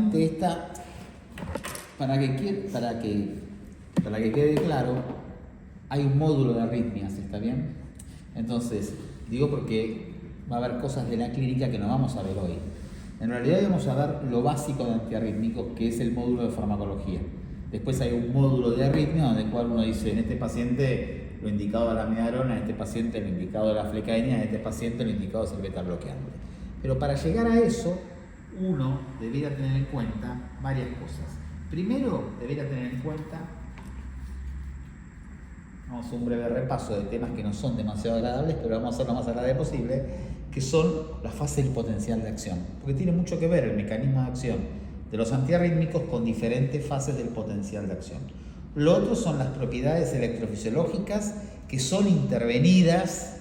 básicamente esta, para que quede claro, hay un módulo de arritmias, ¿está bien? Entonces, digo porque va a haber cosas de la clínica que no vamos a ver hoy. En realidad vamos a ver lo básico de antiarrítmicos, que es el módulo de farmacología. Después hay un módulo de arritmia donde el cual uno dice, en este paciente lo indicado es la amiodarona, en este paciente lo indicado es la flecainina, en este paciente lo indicado es el beta bloqueante. Pero para llegar a eso, uno debería tener en cuenta varias cosas. Primero, debería tener en cuenta, vamos a hacer un breve repaso de temas que no son demasiado agradables, pero vamos a hacer lo más agradable posible, que son las fases del potencial de acción. Porque tiene mucho que ver el mecanismo de acción de los antiarrítmicos con diferentes fases del potencial de acción. Lo otro son las propiedades electrofisiológicas que son intervenidas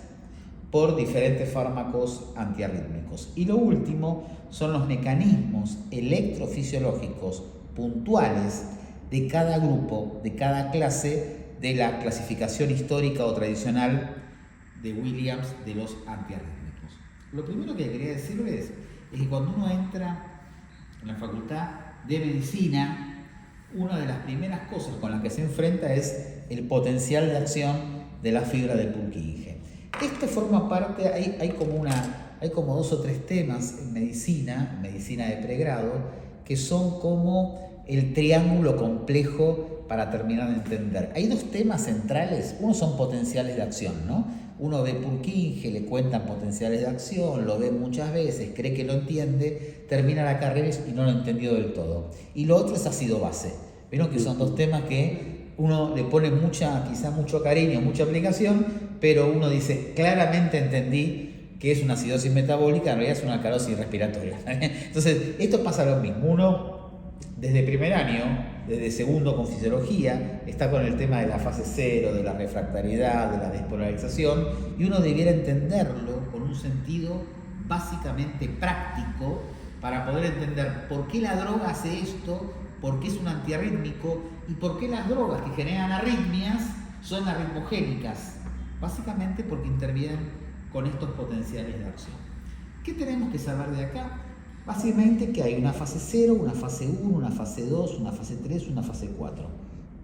por diferentes fármacos antiarrítmicos. Y lo último son los mecanismos electrofisiológicos puntuales de cada grupo, de cada clase de la clasificación histórica o tradicional de Williams de los antiarrítmicos. Lo primero que quería decirles es que cuando uno entra en la Facultad de Medicina, una de las primeras cosas con las que se enfrenta es el potencial de acción de la fibra de Purkinje. Esto forma parte, hay como 2 o 3 temas en medicina de pregrado, que son como el triángulo complejo para terminar de entender. Hay 2 temas centrales, uno son potenciales de acción, ¿no? Uno ve Purkinje, le cuentan potenciales de acción, lo ve muchas veces, cree que lo entiende, termina la carrera y no lo entendió del todo. Y lo otro es ácido base. Vieron que son 2 temas que uno le pone quizá mucho cariño, mucha aplicación, pero uno dice, claramente entendí que es una acidosis metabólica, en realidad es una alcalosis respiratoria. Entonces, esto pasa lo mismo. Uno, desde primer año, desde segundo con fisiología, está con el tema de la fase 0, de la refractariedad, de la despolarización, y uno debiera entenderlo con un sentido básicamente práctico para poder entender por qué la droga hace esto, por qué es un antiarrítmico y por qué las drogas que generan arritmias son arritmogénicas. Básicamente porque intervienen con estos potenciales de acción. ¿Qué tenemos que saber de acá? Básicamente que hay una fase 0, una fase 1, una fase 2, una fase 3, una fase 4.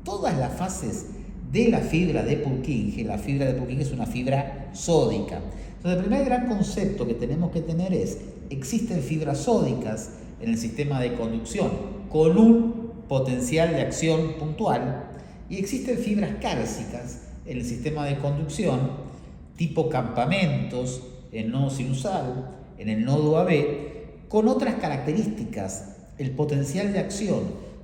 Todas las fases de la fibra de Purkinje es una fibra sódica. Entonces, el primer gran concepto que tenemos que tener es, existen fibras sódicas en el sistema de conducción con un potencial de acción puntual y existen fibras cálcicas en el sistema de conducción tipo campamentos, en nodo sinusal, en el nodo AB, con otras características. El potencial de acción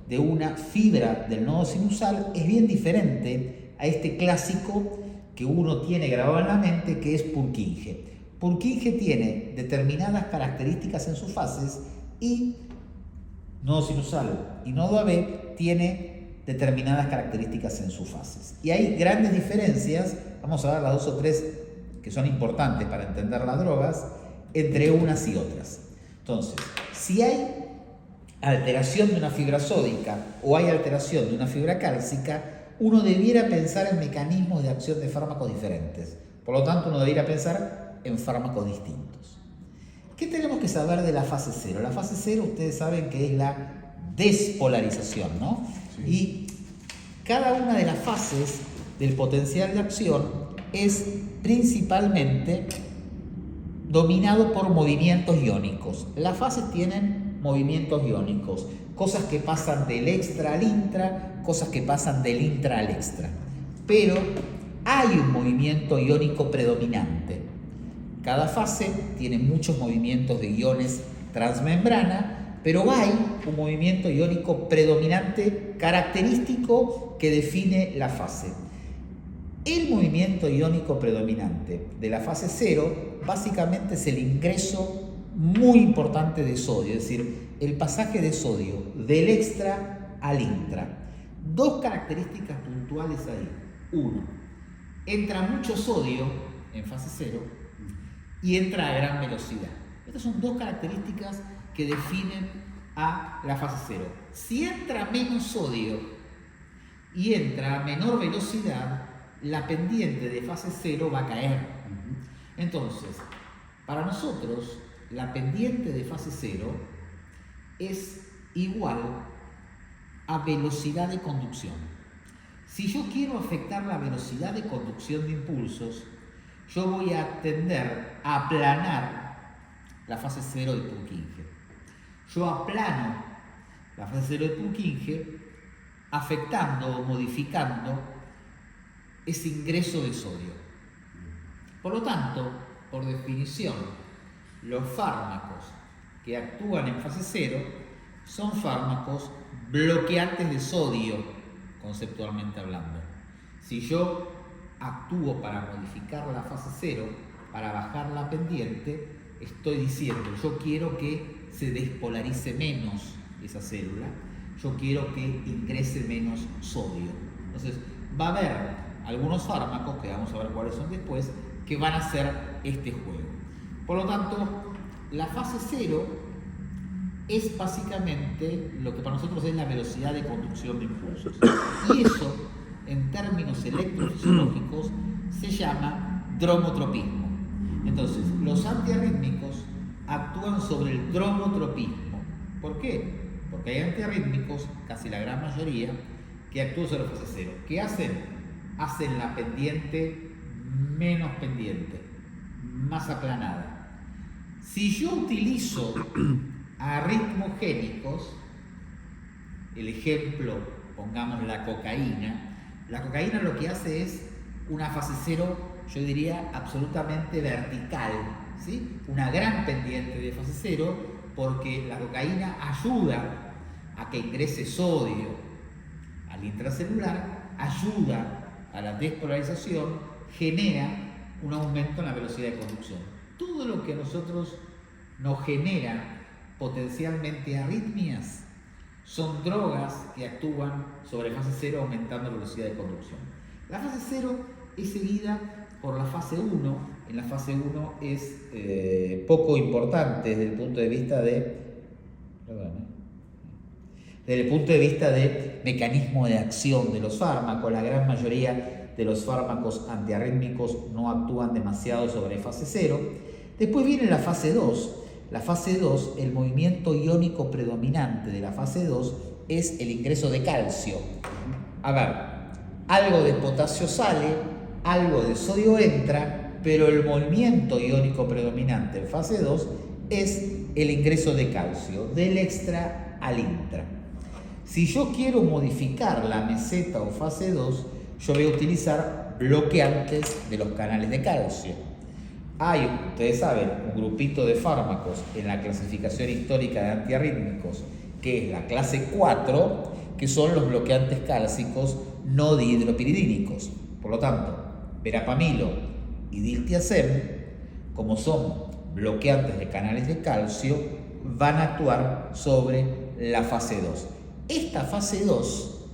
de una fibra del nodo sinusal es bien diferente a este clásico que uno tiene grabado en la mente, que es Purkinje. Purkinje tiene determinadas características en sus fases y nodo sinusal y nodo AB tiene determinadas características en sus fases. Y hay grandes diferencias, vamos a ver las 2 o 3 que son importantes para entender las drogas, entre unas y otras. Entonces, si hay alteración de una fibra sódica o hay alteración de una fibra cálcica, uno debiera pensar en mecanismos de acción de fármacos diferentes. Por lo tanto, uno debiera pensar en fármacos distintos. ¿Qué tenemos que saber de la fase 0? La fase 0, ustedes saben que es la despolarización, ¿no? Sí. Y cada una de las fases del potencial de acción es principalmente dominado por movimientos iónicos. Las fases tienen movimientos iónicos, cosas que pasan del extra al intra, cosas que pasan del intra al extra. Pero hay un movimiento iónico predominante. Cada fase tiene muchos movimientos de iones transmembrana, pero hay un movimiento iónico predominante característico que define la fase. El movimiento iónico predominante de la fase 0 básicamente es el ingreso muy importante de sodio, es decir, el pasaje de sodio del extra al intra. 2 características puntuales ahí. 1, entra mucho sodio en fase 0 y entra a gran velocidad. Estas son 2 características que definen a la fase 0. Si entra menos sodio y entra a menor velocidad, la pendiente de fase 0 va a caer. Entonces, para nosotros, la pendiente de fase 0 es igual a velocidad de conducción. Si yo quiero afectar la velocidad de conducción de impulsos, yo voy a tender a aplanar la fase cero de Purkinje. Yo aplano la fase cero de Purkinje afectando o modificando ese ingreso de sodio. Por lo tanto, por definición, los fármacos que actúan en fase cero son fármacos bloqueantes de sodio, conceptualmente hablando. Si yo actúo para modificar la fase cero, para bajar la pendiente, estoy diciendo, yo quiero que se despolarice menos esa célula, yo quiero que ingrese menos sodio. Entonces, va a haber algunos fármacos, que vamos a ver cuáles son después, que van a hacer este juego. Por lo tanto, la fase cero es básicamente lo que para nosotros es la velocidad de conducción de impulsos. Y eso, en términos electrofisiológicos, se llama dromotropismo. Entonces, los antiarrítmicos actúan sobre el dromotropismo. ¿Por qué? Porque hay antiarrítmicos, casi la gran mayoría, que actúan sobre la fase cero. ¿Qué hacen? Hacen la pendiente menos pendiente, más aplanada. Si yo utilizo arritmogénicos, el ejemplo, pongamos la cocaína lo que hace es una fase cero, yo diría, absolutamente vertical, ¿sí? Una gran pendiente de fase cero, porque la cocaína ayuda a que ingrese sodio al intracelular, ayuda a la despolarización, genera un aumento en la velocidad de conducción. Todo lo que a nosotros nos genera potencialmente arritmias son drogas que actúan sobre fase cero aumentando la velocidad de conducción. La fase cero es seguida por la fase 1. En la fase 1 es poco importante desde el punto de vista de mecanismo de acción de los fármacos. La gran mayoría de los fármacos antiarrítmicos no actúan demasiado sobre fase 0. Después viene la fase 2. La fase 2, el movimiento iónico predominante de la fase 2 es el ingreso de calcio. A ver, algo de potasio sale, algo de sodio entra, pero el movimiento iónico predominante en fase 2 es el ingreso de calcio, del extra al intra. Si yo quiero modificar la meseta o fase 2, yo voy a utilizar bloqueantes de los canales de calcio. Hay, ustedes saben, un grupito de fármacos en la clasificación histórica de antiarrítmicos, que es la clase 4, que son los bloqueantes cálcicos no dihidropiridínicos. Por lo tanto, verapamilo y diltiazem, como son bloqueantes de canales de calcio, van a actuar sobre la fase 2. Esta fase 2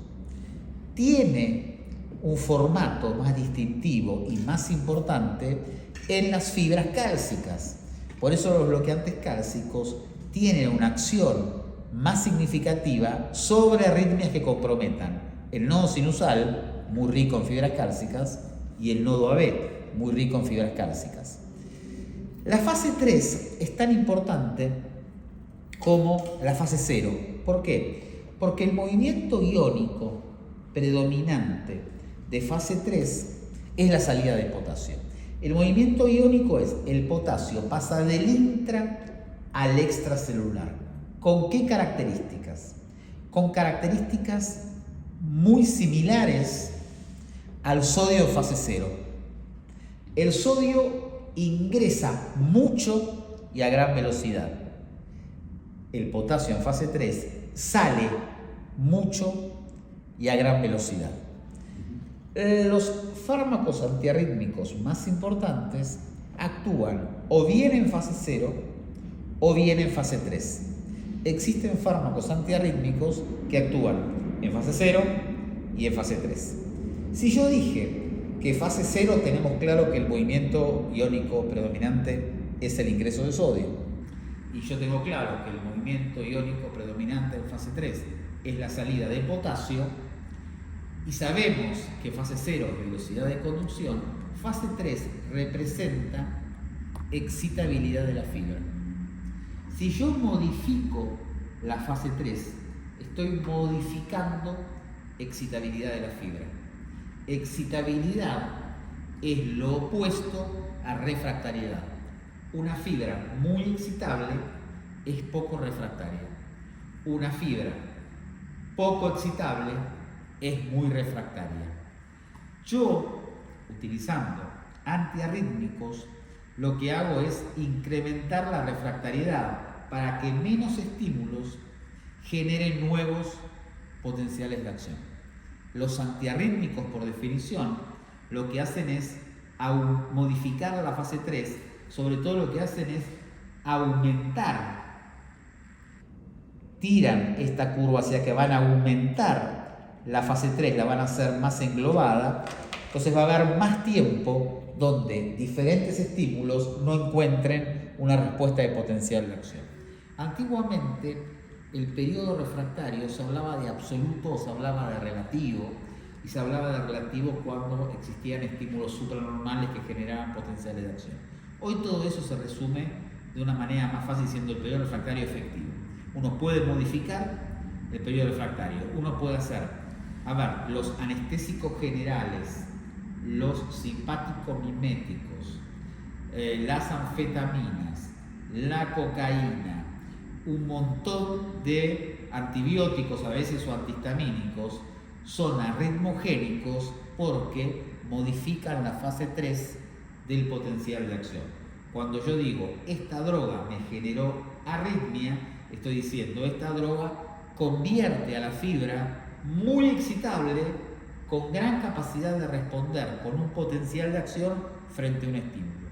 tiene un formato más distintivo y más importante en las fibras cálcicas. Por eso los bloqueantes cálcicos tienen una acción más significativa sobre arritmias que comprometan el nodo sinusal, muy rico en fibras cálcicas, y el nodo AB, muy rico en fibras cálcicas. La fase 3 es tan importante como la fase 0. ¿Por qué? Porque el movimiento iónico predominante de fase 3 es la salida de potasio. El movimiento iónico es el potasio pasa del intra al extracelular. ¿Con qué características? Con características muy similares al sodio en fase 0. El sodio ingresa mucho y a gran velocidad. El potasio en fase 3 sale mucho y a gran velocidad. Los fármacos antiarrítmicos más importantes actúan o bien en fase 0 o bien en fase 3. Existen fármacos antiarrítmicos que actúan en fase 0 y en fase 3. Si yo dije que en fase 0 tenemos claro que el movimiento iónico predominante es el ingreso de sodio, y yo tengo claro que el movimiento iónico predominante en fase 3 es la salida de potasio, y sabemos que fase 0 es velocidad de conducción, fase 3 representa excitabilidad de la fibra. Si yo modifico la fase 3, estoy modificando excitabilidad de la fibra. Excitabilidad es lo opuesto a refractariedad. Una fibra muy excitable es poco refractaria. Una fibra poco excitable es muy refractaria. Yo, utilizando antiarrítmicos, lo que hago es incrementar la refractariedad para que menos estímulos generen nuevos potenciales de acción. Los antiarrítmicos, por definición, lo que hacen es modificar la fase 3, sobre todo lo que hacen es aumentar, tiran esta curva hacia que van a aumentar la fase 3, la van a hacer más englobada, entonces va a haber más tiempo donde diferentes estímulos no encuentren una respuesta de potencial de acción. Antiguamente, el periodo refractario se hablaba de absoluto, se hablaba de relativo, y se hablaba de relativo cuando existían estímulos supranormales que generaban potenciales de acción. Hoy todo eso se resume de una manera más fácil siendo el periodo refractario efectivo. Uno puede modificar el periodo refractario, uno puede hacer, los anestésicos generales, los simpático-miméticos, las anfetaminas, la cocaína, un montón de antibióticos a veces o antihistamínicos, son arritmogénicos porque modifican la fase 3 del potencial de acción. Cuando yo digo, esta droga me generó arritmia, estoy diciendo, esta droga convierte a la fibra muy excitable con gran capacidad de responder con un potencial de acción frente a un estímulo.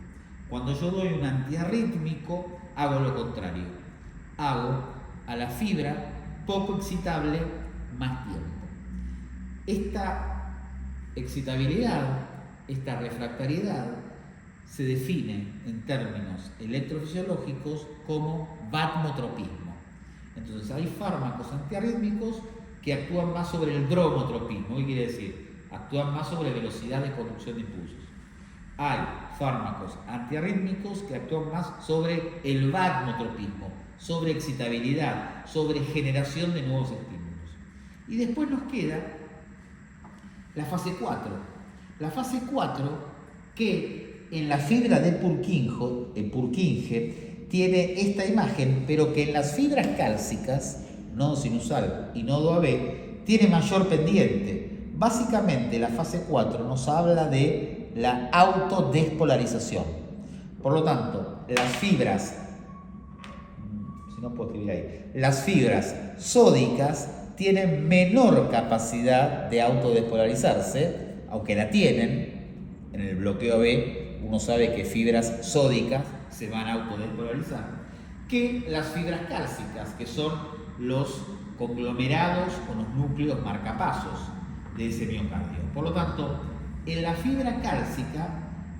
Cuando yo doy un antiarrítmico, hago lo contrario. Hago a la fibra poco excitable más tiempo. Esta excitabilidad, esta refractariedad, se define en términos electrofisiológicos como vagotropismo. Entonces hay fármacos antiarrítmicos que actúan más sobre el dromotropismo, ¿qué quiere decir? Actúan más sobre velocidad de conducción de impulsos. Hay fármacos antiarrítmicos que actúan más sobre el vagotropismo, sobre excitabilidad, sobre generación de nuevos estímulos. Y después nos queda la fase 4. La fase 4 que en la fibra de Purkinje tiene esta imagen, pero que en las fibras cálcicas, nodo sinusal y nodo AB, tiene mayor pendiente. Básicamente la fase 4 nos habla de la autodespolarización. Por lo tanto, las fibras sódicas tienen menor capacidad de autodespolarizarse, aunque la tienen. En el bloqueo B uno sabe que fibras sódicas se van a autodespolarizar, que las fibras cálcicas, que son los conglomerados o los núcleos marcapasos de ese miocardio. Por lo tanto, en la fibra cálcica,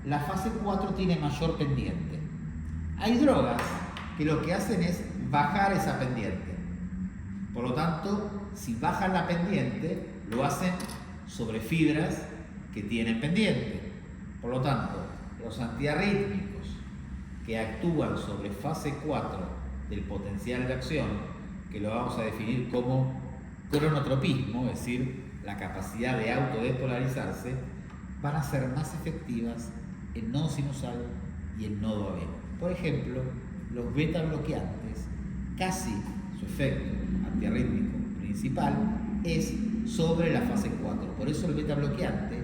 la fase 4 tiene mayor pendiente. Hay drogas que lo que hacen es bajar esa pendiente. Por lo tanto, si bajan la pendiente, lo hacen sobre fibras que tienen pendiente. Por lo tanto, los antiarrítmicos que actúan sobre fase 4 del potencial de acción, que lo vamos a definir como cronotropismo, es decir, la capacidad de autodespolarizarse, van a ser más efectivas en nodo sinusal y en nodo AB. Por ejemplo, los beta bloqueantes, casi su efecto antiarrítmico principal es sobre la fase 4. Por eso el beta bloqueante,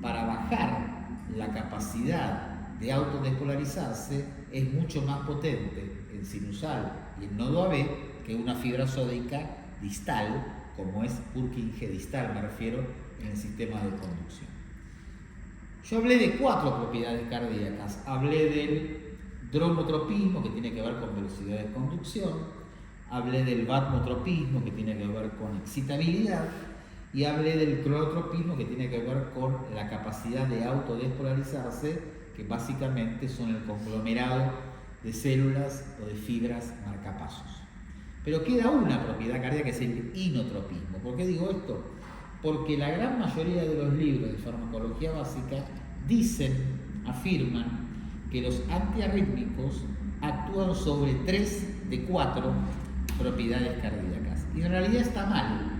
para bajar la capacidad de autodespolarizarse, es mucho más potente en sinusal y en nodo AB que una fibra sódica distal, como es Purkinje distal, me refiero, en el sistema de conducción. Yo hablé de 4 propiedades cardíacas. Hablé del dromotropismo, que tiene que ver con velocidad de conducción. Hablé del vagotropismo, que tiene que ver con excitabilidad. Y hablé del cronotropismo, que tiene que ver con la capacidad de autodespolarizarse, que básicamente son el conglomerado de células o de fibras marcapasos. Pero queda una propiedad cardíaca, que es el inotropismo. ¿Por qué digo esto? Porque la gran mayoría de los libros de farmacología básica afirman que los antiarrítmicos actúan sobre 3 de 4 propiedades cardíacas. Y en realidad está mal,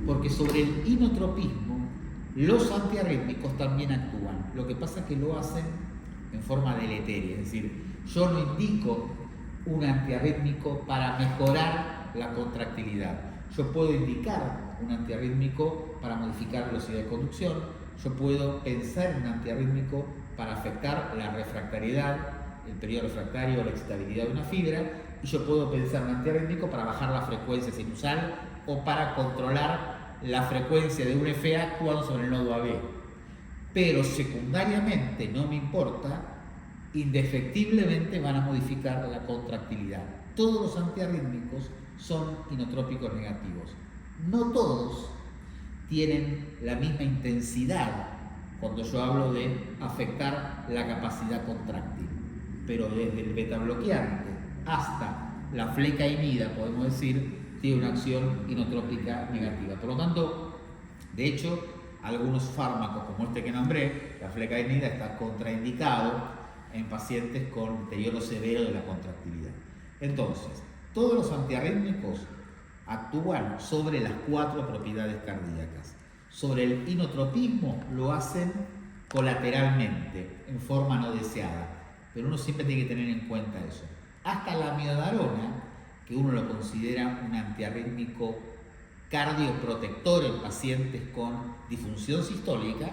porque sobre el inotropismo los antiarrítmicos también actúan. Lo que pasa es que lo hacen en forma deleteria, es decir, yo no indico un antiarrítmico para mejorar la contractilidad. Yo puedo indicar un antiarrítmico para modificar la velocidad de conducción, yo puedo pensar en un antiarrítmico para afectar la refractariedad, el periodo refractario, la excitabilidad de una fibra, y yo puedo pensar en un antiarrítmico para bajar la frecuencia sinusal o para controlar la frecuencia de un FA actuando sobre el nodo AB. Pero secundariamente, no me importa, indefectiblemente van a modificar la contractilidad. Todos los antiarrítmicos son inotrópicos negativos. No todos tienen la misma intensidad cuando yo hablo de afectar la capacidad contráctil. Pero desde el beta bloqueante hasta la flecaimida, podemos decir, tiene una acción inotrópica negativa. Por lo tanto, de hecho, algunos fármacos como este que nombré, la flecaimida, está contraindicado en pacientes con deterioro severo de la contractilidad. Entonces, todos los antiarrítmicos actúan sobre las 4 propiedades cardíacas. Sobre el inotropismo lo hacen colateralmente, en forma no deseada, pero uno siempre tiene que tener en cuenta eso. Hasta la amiodarona, que uno lo considera un antiarrítmico cardioprotector en pacientes con disfunción sistólica,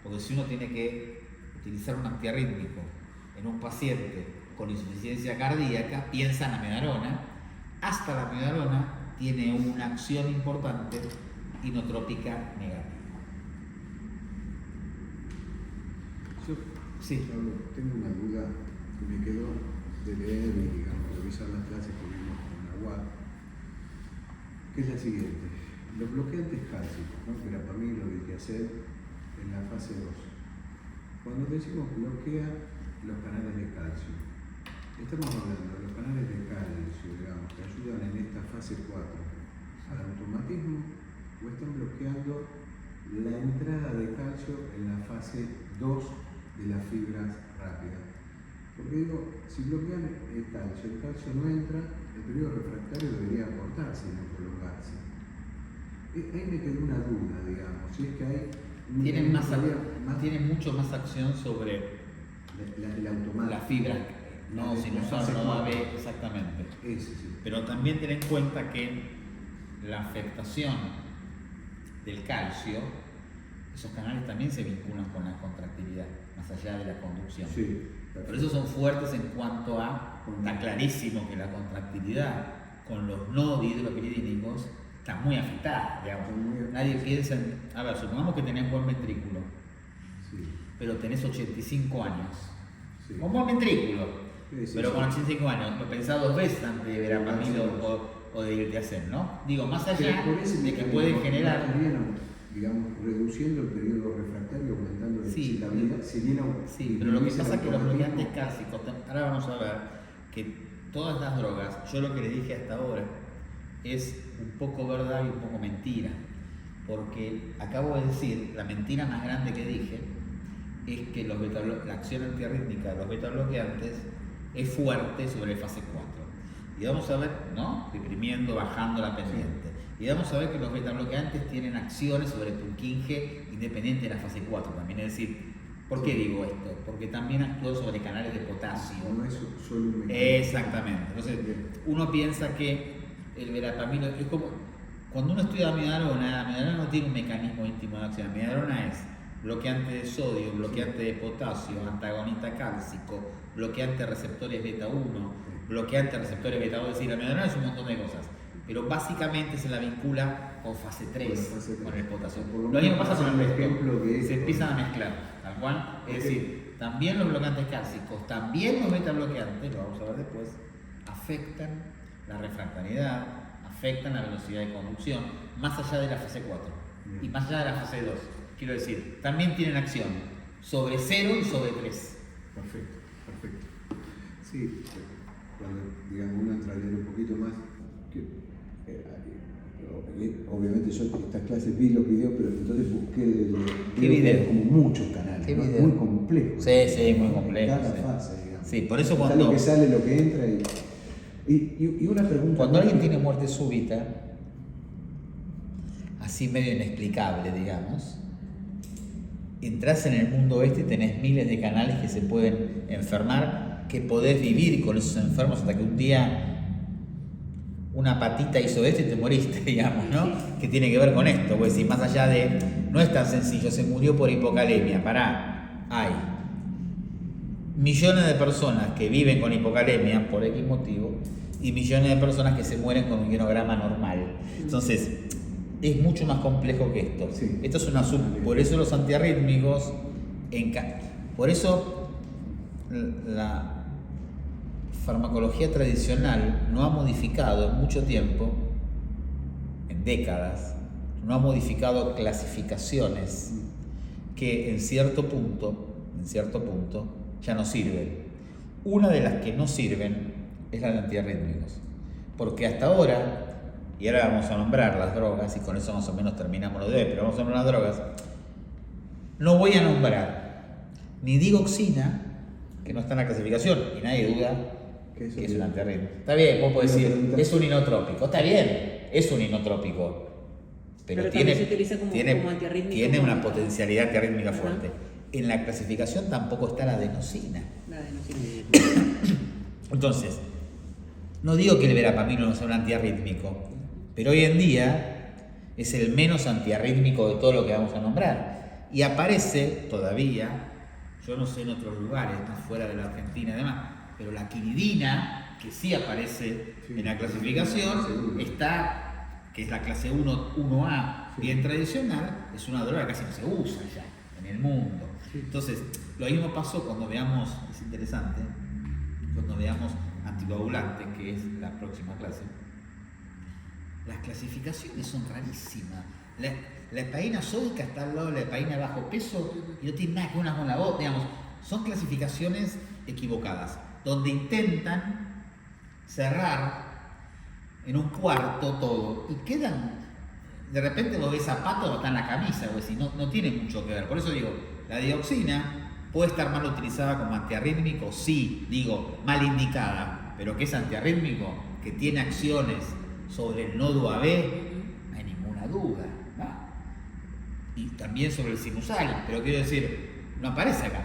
porque si uno tiene que utilizar un antiarrítmico en un paciente con insuficiencia cardíaca, piensa en amiodarona. Hasta la amiodarona tiene una acción importante inotrópica negativa. Yo, sí. Pablo, tengo una duda que me quedó de leer y revisar las clases que vimos con la UAD, que es la siguiente. Los bloqueantes cálcicos, ¿no? Verapamil o diltiazem en la fase 2. Cuando decimos bloquea los canales de calcio, estamos hablando de los canales de calcio, digamos, que ayudan en esta fase 4 al automatismo, o están bloqueando la entrada de calcio en la fase 2 de las fibras rápidas. Porque digo, si bloquean el calcio no entra, el periodo refractario debería acortarse y no prolongarse. Ahí me quedó una duda, digamos, si es que hay... Tienen mucho más acción sobre la fibra, no sinusal, no AB, exactamente. Ese, sí. Pero también ten en cuenta que la afectación del calcio, esos canales también se vinculan con la contractilidad, más allá de la conducción. Sí, por eso son fuertes en cuanto a, está clarísimo que la contractilidad con los no dihidropiridínicos está muy afectada, digamos. Nadie piensa en, a ver, supongamos que tenés buen ventrículo, sí, pero tenés 85 años, sí, con buen ventrículo, sí, pero sí, con 85 años, lo pensás 2 veces antes de verapamil o de irte a hacer, ¿no? Digo, más allá de que pueden generar... digamos, reduciendo el periodo refractario, aumentando la excitabilidad, sí, pero lo que pasa es que los bloqueantes cálcicos, ahora vamos a ver que todas las drogas, yo lo que le dije hasta ahora, es un poco verdad y un poco mentira, porque acabo de decir, la mentira más grande que dije es que la acción antiarrítmica de los beta bloqueantes es fuerte sobre fase 4. Y vamos a ver, ¿no? Deprimiendo, bajando la pendiente. Y vamos a ver que los beta bloqueantes tienen acciones sobre Purkinje independiente de la fase 4 también. Es decir, ¿por qué digo esto? Porque también actúan sobre canales de potasio. No es solo un mecanismo. Exactamente. Entonces, uno piensa que el verapamil es como cuando uno estudia amiodarona no tiene un mecanismo íntimo de acción. Amiodarona es bloqueante de sodio, bloqueante de potasio, antagonista cálcico, bloqueante de receptores beta 1, bloqueante de receptores beta 2. Es decir, la amiodarona es un montón de cosas, pero básicamente se la vincula con fase 3, con el potasio. Lo mismo pasa con el ejemplo que se empiezan a mezclar, tal cual. Es decir, también los bloqueantes cálcicos, también los beta bloqueantes, lo vamos a ver después, afectan la refractariedad, afectan la velocidad de conducción, más allá de la fase 4 y más allá de la fase 2. Quiero decir, también tienen acción sobre 0 y sobre 3. Perfecto, perfecto. Sí, cuando digamos uno entraría un poquito más, obviamente yo estas clases vi los videos, pero entonces busqué como muchos canales, ¿no? Muy complejos. Sí, muy complejo. Cada fase, digamos. Sí, por eso está cuando... lo que sale, lo que entra y... Y una pregunta. Cuando alguien tiene muerte súbita, así medio inexplicable, digamos, entras en el mundo y tenés miles de canales que se pueden enfermar, que podés vivir con esos enfermos hasta que un día una patita hizo esto y te moriste, digamos, ¿no? Que tiene que ver con esto, pues si más allá de, no es tan sencillo, se murió por hipocalemia, hay millones de personas que viven con hipocalemia por X motivo y millones de personas que se mueren con un ionograma normal. Entonces, es mucho más complejo que esto. Sí. Esto es una por eso los antiarrítmicos, por eso la farmacología tradicional no ha modificado en mucho tiempo, en décadas, no ha modificado clasificaciones que en cierto punto ya no sirven. Una de las que no sirven es la de antiarrítmicos, porque hasta ahora, y ahora vamos a nombrar las drogas y con eso más o menos terminamos lo de hoy, pero vamos a nombrar las drogas, no voy a nombrar ni digoxina, que no está en la clasificación y nadie duda que es un antiarrítmico. Está bien, vos podés decir, es un inotrópico, está bien, es un inotrópico, pero tiene como una potencialidad antiarrítmica fuerte. En la clasificación tampoco está la adenosina. Entonces, no digo que el verapamilo no sea un antiarrítmico, pero hoy en día es el menos antiarrítmico de todo lo que vamos a nombrar. Y aparece todavía, yo no sé en otros lugares, más fuera de la Argentina y demás, pero la quinidina, que sí aparece en la clasificación, está, que es la clase 1A, bien tradicional, es una droga que casi no se usa ya en el mundo. Entonces, lo mismo pasó cuando veamos, es interesante, cuando veamos anticoagulante, que es la próxima clase. Las clasificaciones son rarísimas. La hepaína sódica está al lado de la hepaína bajo peso y no tiene nada que ver una con la otra, digamos. Son clasificaciones equivocadas, donde intentan cerrar en un cuarto todo y quedan, de repente vos ves zapatos, está en la camisa, o si no tiene mucho que ver. Por eso digo, la dioxina puede estar mal utilizada como antiarrítmico, sí, digo, mal indicada, pero que es antiarrítmico, que tiene acciones sobre el nodo AB, no hay ninguna duda, ¿no? Y también sobre el sinusal, pero quiero decir, no aparece acá.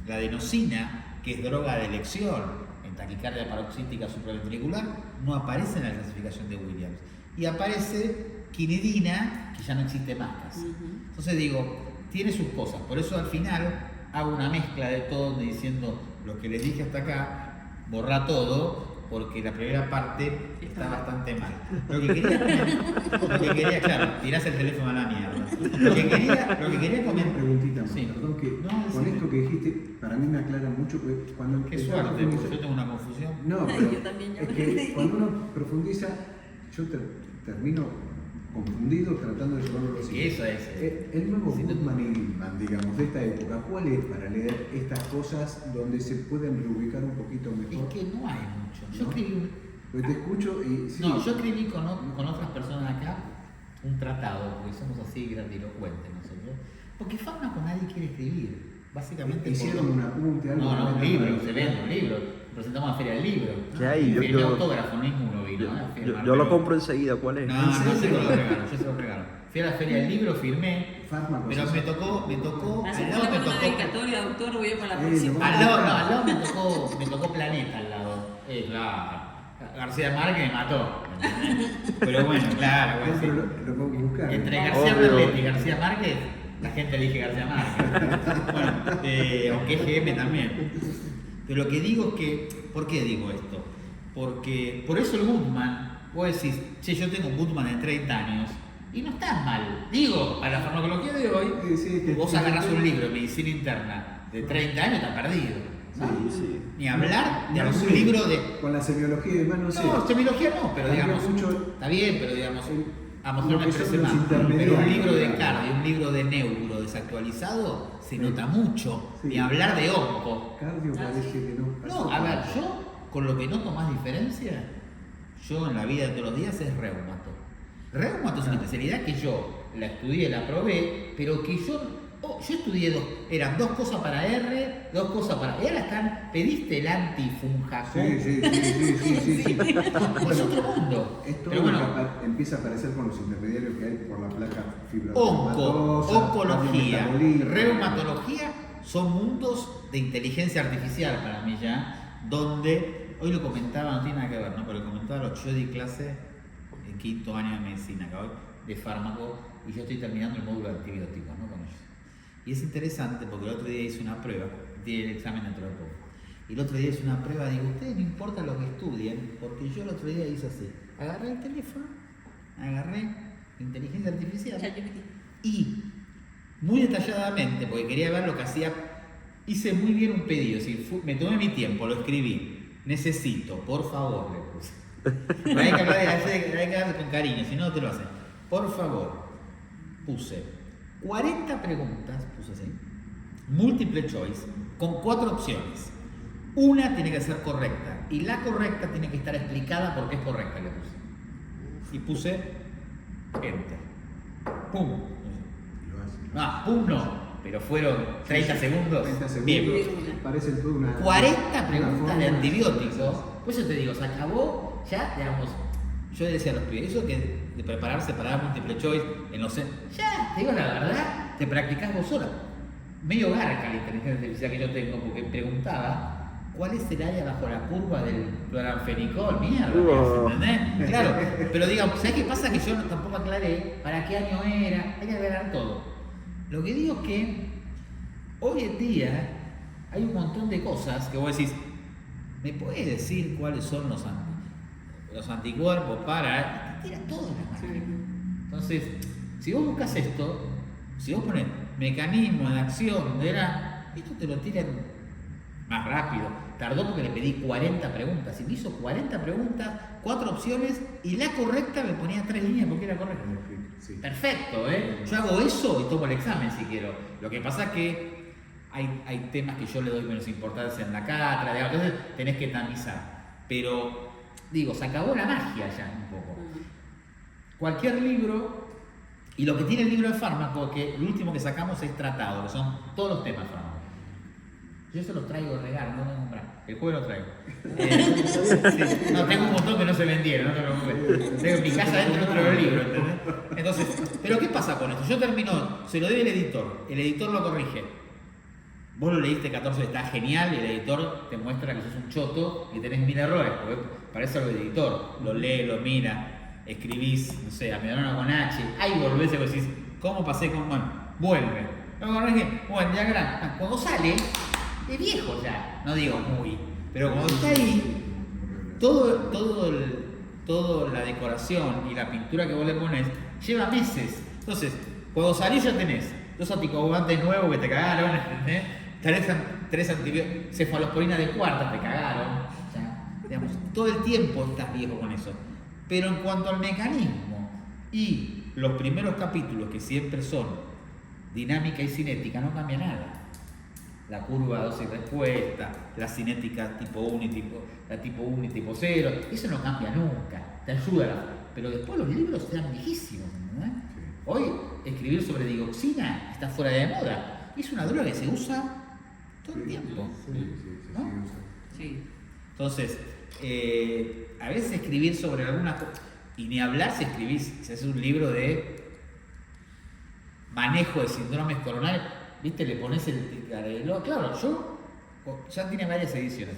La adenosina, que es droga de elección en taquicardia paroxística supraventricular, no aparece en la clasificación de Williams. Y aparece quinidina, que ya no existe más casi. Entonces digo, tiene sus cosas, por eso al final hago una mezcla de todo diciendo lo que les dije hasta acá, borra todo, porque la primera parte está bastante mal. Lo que quería, claro, tirás el teléfono a la mierda. Lo que quería comentar. Una preguntita más, sí. perdón, que No, con sí. esto que dijiste, para mí me aclara mucho que cuando... Qué suerte, porque yo tengo una confusión. No, Ay, pero yo también, es que cuando uno profundiza, yo termino confundido tratando de llevarlo a lo siguiente. Eso es. El nuevo Sí, Goodman y Gilman, digamos, de esta época, ¿cuál es para leer estas cosas donde se pueden reubicar un poquito mejor? Es que no hay mucho. Yo ¿No? escribí Pues te escucho y... Sí. No, yo escribí con otras personas acá un tratado, porque somos así grandilocuentes nosotros. Porque fármaco nadie quiere escribir. Básicamente hicieron un apunte, algo. No, un libro, se vende un libro. Presentamos a Feria del Libro. ¿Qué hay? Firmé autógrafo, ninguno vino. Yo lo compro enseguida, ¿cuál es? No, yo se lo regalo, yo se lo regalo. Fui a la Feria del Libro, firmé, Fármacos, pero sí. me tocó, Así al que lado me una tocó, dedicatoria, doctor, voy a para la no. próxima. al lado me tocó Planeta al lado. Claro. García Márquez me mató. ¿Entendés? Pero bueno, claro, No, sí. pero lo puedo buscar. Entre ¿no? García Obvio. Berletti y García Márquez, la gente elige García Márquez. Bueno, aunque es GM también. Pero lo que digo es que, ¿por qué digo esto? Porque por eso el Goodman, vos decís, che, yo tengo un Goodman de 30 años y no estás mal. Digo, para la farmacología de hoy, vos agarrás un libro de medicina interna de 30 años, estás perdido. ¿no? Sí. Ni hablar de No algún sé, libro de... Con la semiología y demás, no sé. No, semiología no, pero Cambia digamos, mucho está bien, pero digamos, a lo mejor lo me que son expresé los mal. Pero un intermediarios, libro de digamos. cardio, un libro de neuro desactualizado, se nota mucho. Sí. Ni hablar de onco. Cardio parece que no. No, a ver, yo con lo que noto más diferencia, yo en la vida de todos los días es reumato. Reumato es una especialidad que yo la estudié, la probé, pero que yo yo estudié eran 2 cosas para R, 2 cosas para... Y ahora pediste el antifunjaco. Sí. Es otro mundo. Esto Pero bueno, empieza a aparecer con los intermediarios que hay por la placa oncología, metabolismo. reumatología, son mundos de inteligencia artificial para mí ya, donde, hoy lo comentaba, no tiene nada que ver, ¿no? Pero lo comentaba, yo di clase en 5º año de medicina, de fármaco, y yo estoy terminando el módulo de antibióticos, ¿no? Con ellos. Y es interesante porque el otro día hice una prueba, di el examen dentro de poco. Y el otro día hice una prueba, digo, ustedes no importa lo que estudien, porque yo el otro día hice así. Agarré el teléfono, agarré inteligencia artificial y muy detalladamente, porque quería ver lo que hacía, hice muy bien un pedido, me tomé mi tiempo, lo escribí. Necesito, por favor, le puse. Hay que hablar con cariño, si no, no te lo hacen. Por favor, puse 40 preguntas, puse así, múltiple choice, con 4 opciones. Una tiene que ser correcta y la correcta tiene que estar explicada por qué es correcta, le puse. Y puse enter. ¡Pum! Pum no, pero fueron 30 segundos. 30 segundos. Bien. Parece toda una... 40 preguntas de antibióticos. Por eso te digo, se acabó ya, digamos, yo decía a los pibes, eso que de prepararse para dar múltiple choice en los... Ya, te digo la verdad, te practicás vos sola. Medio garca la inteligencia artificial que yo tengo, porque preguntaba cuál es el área bajo la curva del cloranfenicol, mierda, ¿entendés? Claro, pero digamos, ¿sabés qué pasa? Que yo tampoco aclaré para qué año era, hay que aclarar todo. Lo que digo es que hoy en día hay un montón de cosas que vos decís, ¿me podés decir cuáles son los anticuerpos para...? Te tira todo en la máquina. Entonces, si vos buscas esto, si vos pones mecanismo de acción esto te lo tiran más rápido. Tardó porque le pedí 40 preguntas. Y me hizo 40 preguntas, 4 opciones, y la correcta me ponía 3 líneas porque era correcta. Sí. Perfecto, ¿eh? Yo hago eso y tomo el examen si quiero. Lo que pasa es que hay temas que yo le doy menos importancia en la cátedra, digamos, entonces tenés que tamizar. Pero, digo, se acabó la magia ya un poco. Cualquier libro, y lo que tiene el libro de fármaco, que el último que sacamos es tratado, que son todos los temas fármacos. Yo se los traigo regalo, no me comprar. El jueves lo traigo. Sí. No, tengo un montón que no se vendieron, no te preocupes. Tengo en mi casa dentro otro de los libros, ¿entendés? Entonces, ¿pero qué pasa con esto? Yo termino, se lo doy al editor, el editor lo corrige. Vos lo leíste 14, está genial, y el editor te muestra que sos un choto y tenés 1000 errores, porque para eso el editor lo lee, lo mira, escribís, no sé, Amidalona con H, ahí volvés y decís, ¿cómo pasé con...? Bueno, vuelve. Lo corrige, bueno, diagrama. Cuando sale, es viejo ya, no digo muy, pero cuando está ahí, toda la decoración y la pintura que vos le pones lleva meses. Entonces, cuando salís ya tenés 2 anticoagulantes nuevos que te cagaron, ¿entendés? 3 antibióticos, cefalosporina de cuarta te cagaron. O sea, digamos, todo el tiempo estás viejo con eso. Pero en cuanto al mecanismo y los primeros capítulos, que siempre son dinámica y cinética, no cambia nada. La curva dosis respuesta, la cinética tipo 1 y tipo 1 y tipo 0, eso no cambia nunca, te ayuda, pero después los libros eran viejísimos, ¿no? Sí. Hoy escribir sobre digoxina está fuera de moda, es una droga que se usa todo el tiempo, ¿no? Sí. Entonces, a veces escribir sobre algunas cosas, y ni hablar si haces un libro de manejo de síndromes coronarios, ¿viste? Le pones el ticagrelor. Claro, yo ya tiene varias ediciones.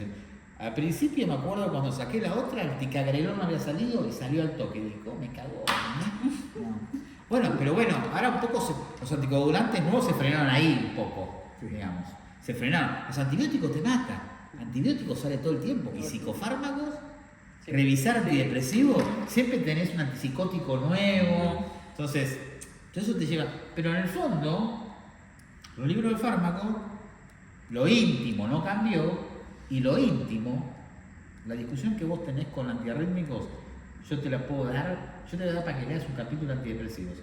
Al principio me acuerdo cuando saqué la otra, el ticagrelor no había salido y salió al toque. Dijo, me cagó. No. Bueno, pero bueno, ahora un poco los anticoagulantes nuevos se frenaron ahí un poco, digamos. Se frenaron. Los antibióticos te matan. Antibióticos sale todo el tiempo. Y psicofármacos, revisar antidepresivos, siempre tenés un antipsicótico nuevo. Entonces, todo eso te lleva. Pero en el fondo, los libros de fármaco, lo íntimo no cambió, y lo íntimo, la discusión que vos tenés con antiarrítmicos, yo te la puedo dar, yo te la doy para que leas un capítulo de antidepresivos.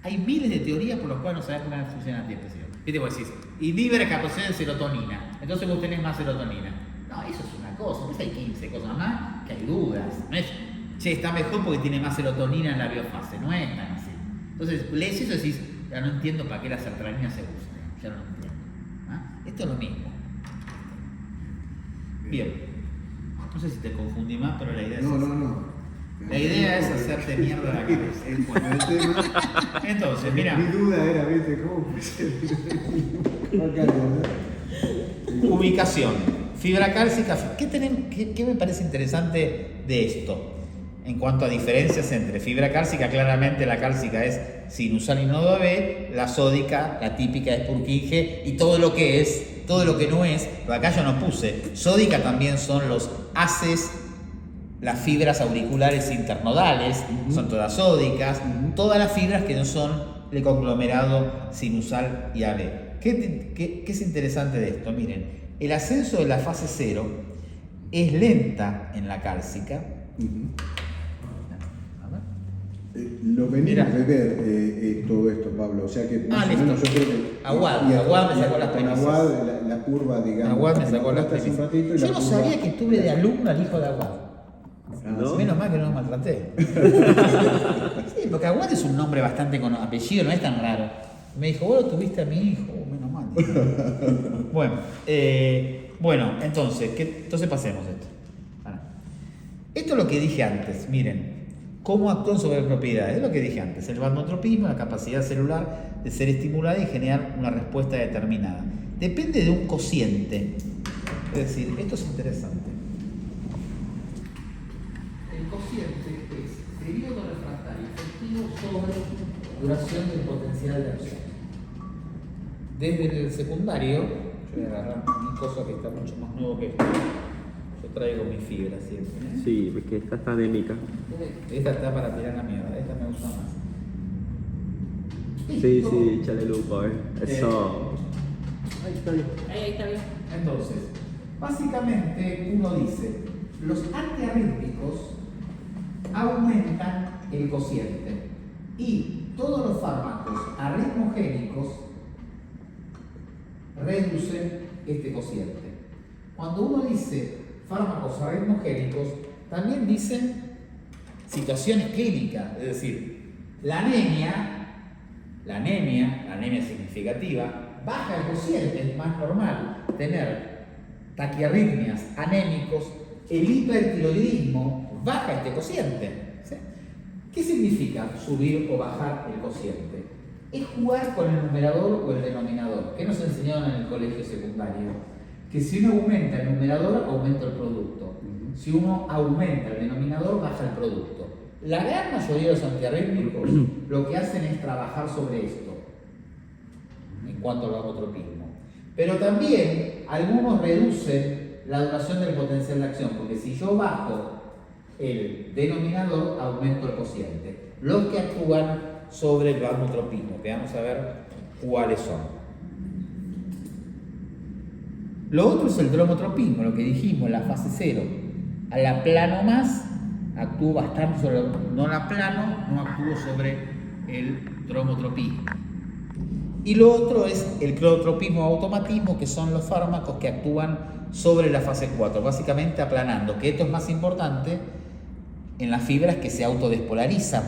Hay miles de teorías por las cuales no sabés por qué no funcionan antidepresivos. ¿Viste? Vos decís, inhibe la captación de serotonina, entonces vos tenés más serotonina. No, eso es una cosa, pues hay 15 cosas más que hay dudas. No es, che, está mejor porque tiene más serotonina en la biofase, no es tan así. Entonces, lees eso y decís, Ya no entiendo para qué la sertralina se usa. Ya no lo entiendo. ¿Ah? Esto es lo mismo. Bien. No sé si te confundí más, pero la idea es esa. No. La idea es hacerte mierda la cabeza. Bueno, el tema, Entonces, mira. mi duda era, ¿viste? ¿Cómo puede ser? Acá, ¿no? Ubicación. Fibra cálcica. ¿Qué me parece interesante de esto? En cuanto a diferencias entre fibra cálcica, claramente la cálcica es sinusal y nodo AB, la sódica, la típica es Purkinje, y todo lo que no es, pero acá yo no puse. Sódica también son los haces, las fibras auriculares internodales, son todas sódicas, todas las fibras que no son el conglomerado sinusal y AB. ¿Qué es interesante de esto? Miren, el ascenso de la fase 0 es lenta en la cálcica. Lo venimos de ver todo esto, Pablo. O sea que más o menos yo creo que. Aguad me sacó las premisas. Con Aguad, la curva, digamos. Aguad me sacó las premisas. premisas. Yo no sabía que estuve de alumno al hijo de Aguad. ¿No? Menos mal que no lo maltraté. Sí, porque Aguad es un nombre bastante con apellido, no es tan raro. Me dijo, vos lo tuviste a mi hijo. Menos mal. Bueno, entonces pasemos esto. Esto es lo que dije antes, miren. ¿Cómo actúan sobre propiedades? Es lo que dije antes. El balnotropismo, la capacidad celular de ser estimulada y generar una respuesta determinada. Depende de un cociente. Es decir, esto es interesante. El cociente es periodo refractario efectivo sobre duración del potencial de acción. Desde el secundario, yo voy a agarrar mi cosa que está mucho más nuevo que esto. Yo traigo mi fibra siempre. Sí, porque esta está anémica. Esta está para tirar la mierda, esta me gusta más. Sí, échale lupa, Eso. Ahí está bien. Ahí está bien. Entonces, básicamente uno dice, los antiarrítmicos aumentan el cociente y todos los fármacos arritmogénicos reducen este cociente. Cuando uno dice fármacos arritmogénicos, también dicen situaciones clínicas, es decir, la anemia significativa, baja el cociente, es más normal tener taquiarritmias, anémicos, el hipertiroidismo, baja este cociente. ¿Sí? ¿Qué significa subir o bajar el cociente? Es jugar con el numerador o el denominador. ¿Qué nos enseñaron en el colegio secundario? Que si uno aumenta el numerador, aumenta el producto. Si uno aumenta el denominador, baja el producto. La gran mayoría de los antiarrítmicos lo que hacen es trabajar sobre esto, en cuanto al vagotropismo. Pero también algunos reducen la duración del potencial de acción, porque si yo bajo el denominador, aumento el cociente. Los que actúan sobre el vagotropismo, que vamos a ver cuáles son. Lo otro es el dromotropismo, lo que dijimos, la fase 0. A la plano más actúo bastante sobre, no la plano, no actúo sobre el dromotropismo. Y lo otro es el clorotropismo o automatismo, que son los fármacos que actúan sobre la fase 4, básicamente aplanando, que esto es más importante en las fibras que se autodespolarizan,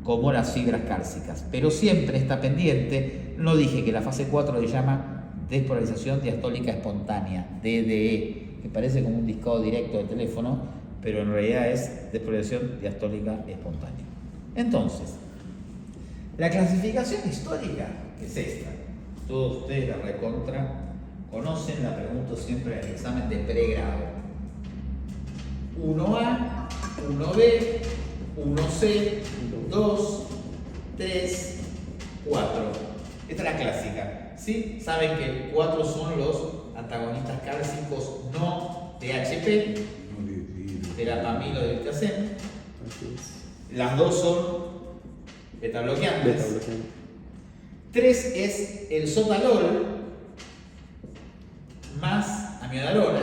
como las fibras cálcicas. Pero siempre está pendiente, no dije que la fase 4 se llama despolarización diastólica espontánea, DDE, que parece como un discado directo de teléfono, pero en realidad es despolarización diastólica espontánea. Entonces, la clasificación histórica es esta. Todos ustedes la recontra conocen, la pregunto siempre en el examen de pregrado. 1A, 1B, 1C, 2, 3, 4. Esta es la clásica. ¿Sí? Saben que 4 son los antagonistas cálcicos no THP, terapamilo del Tiacen. Las 2 son betabloqueantes. 3 es el sotalol más amiodalona.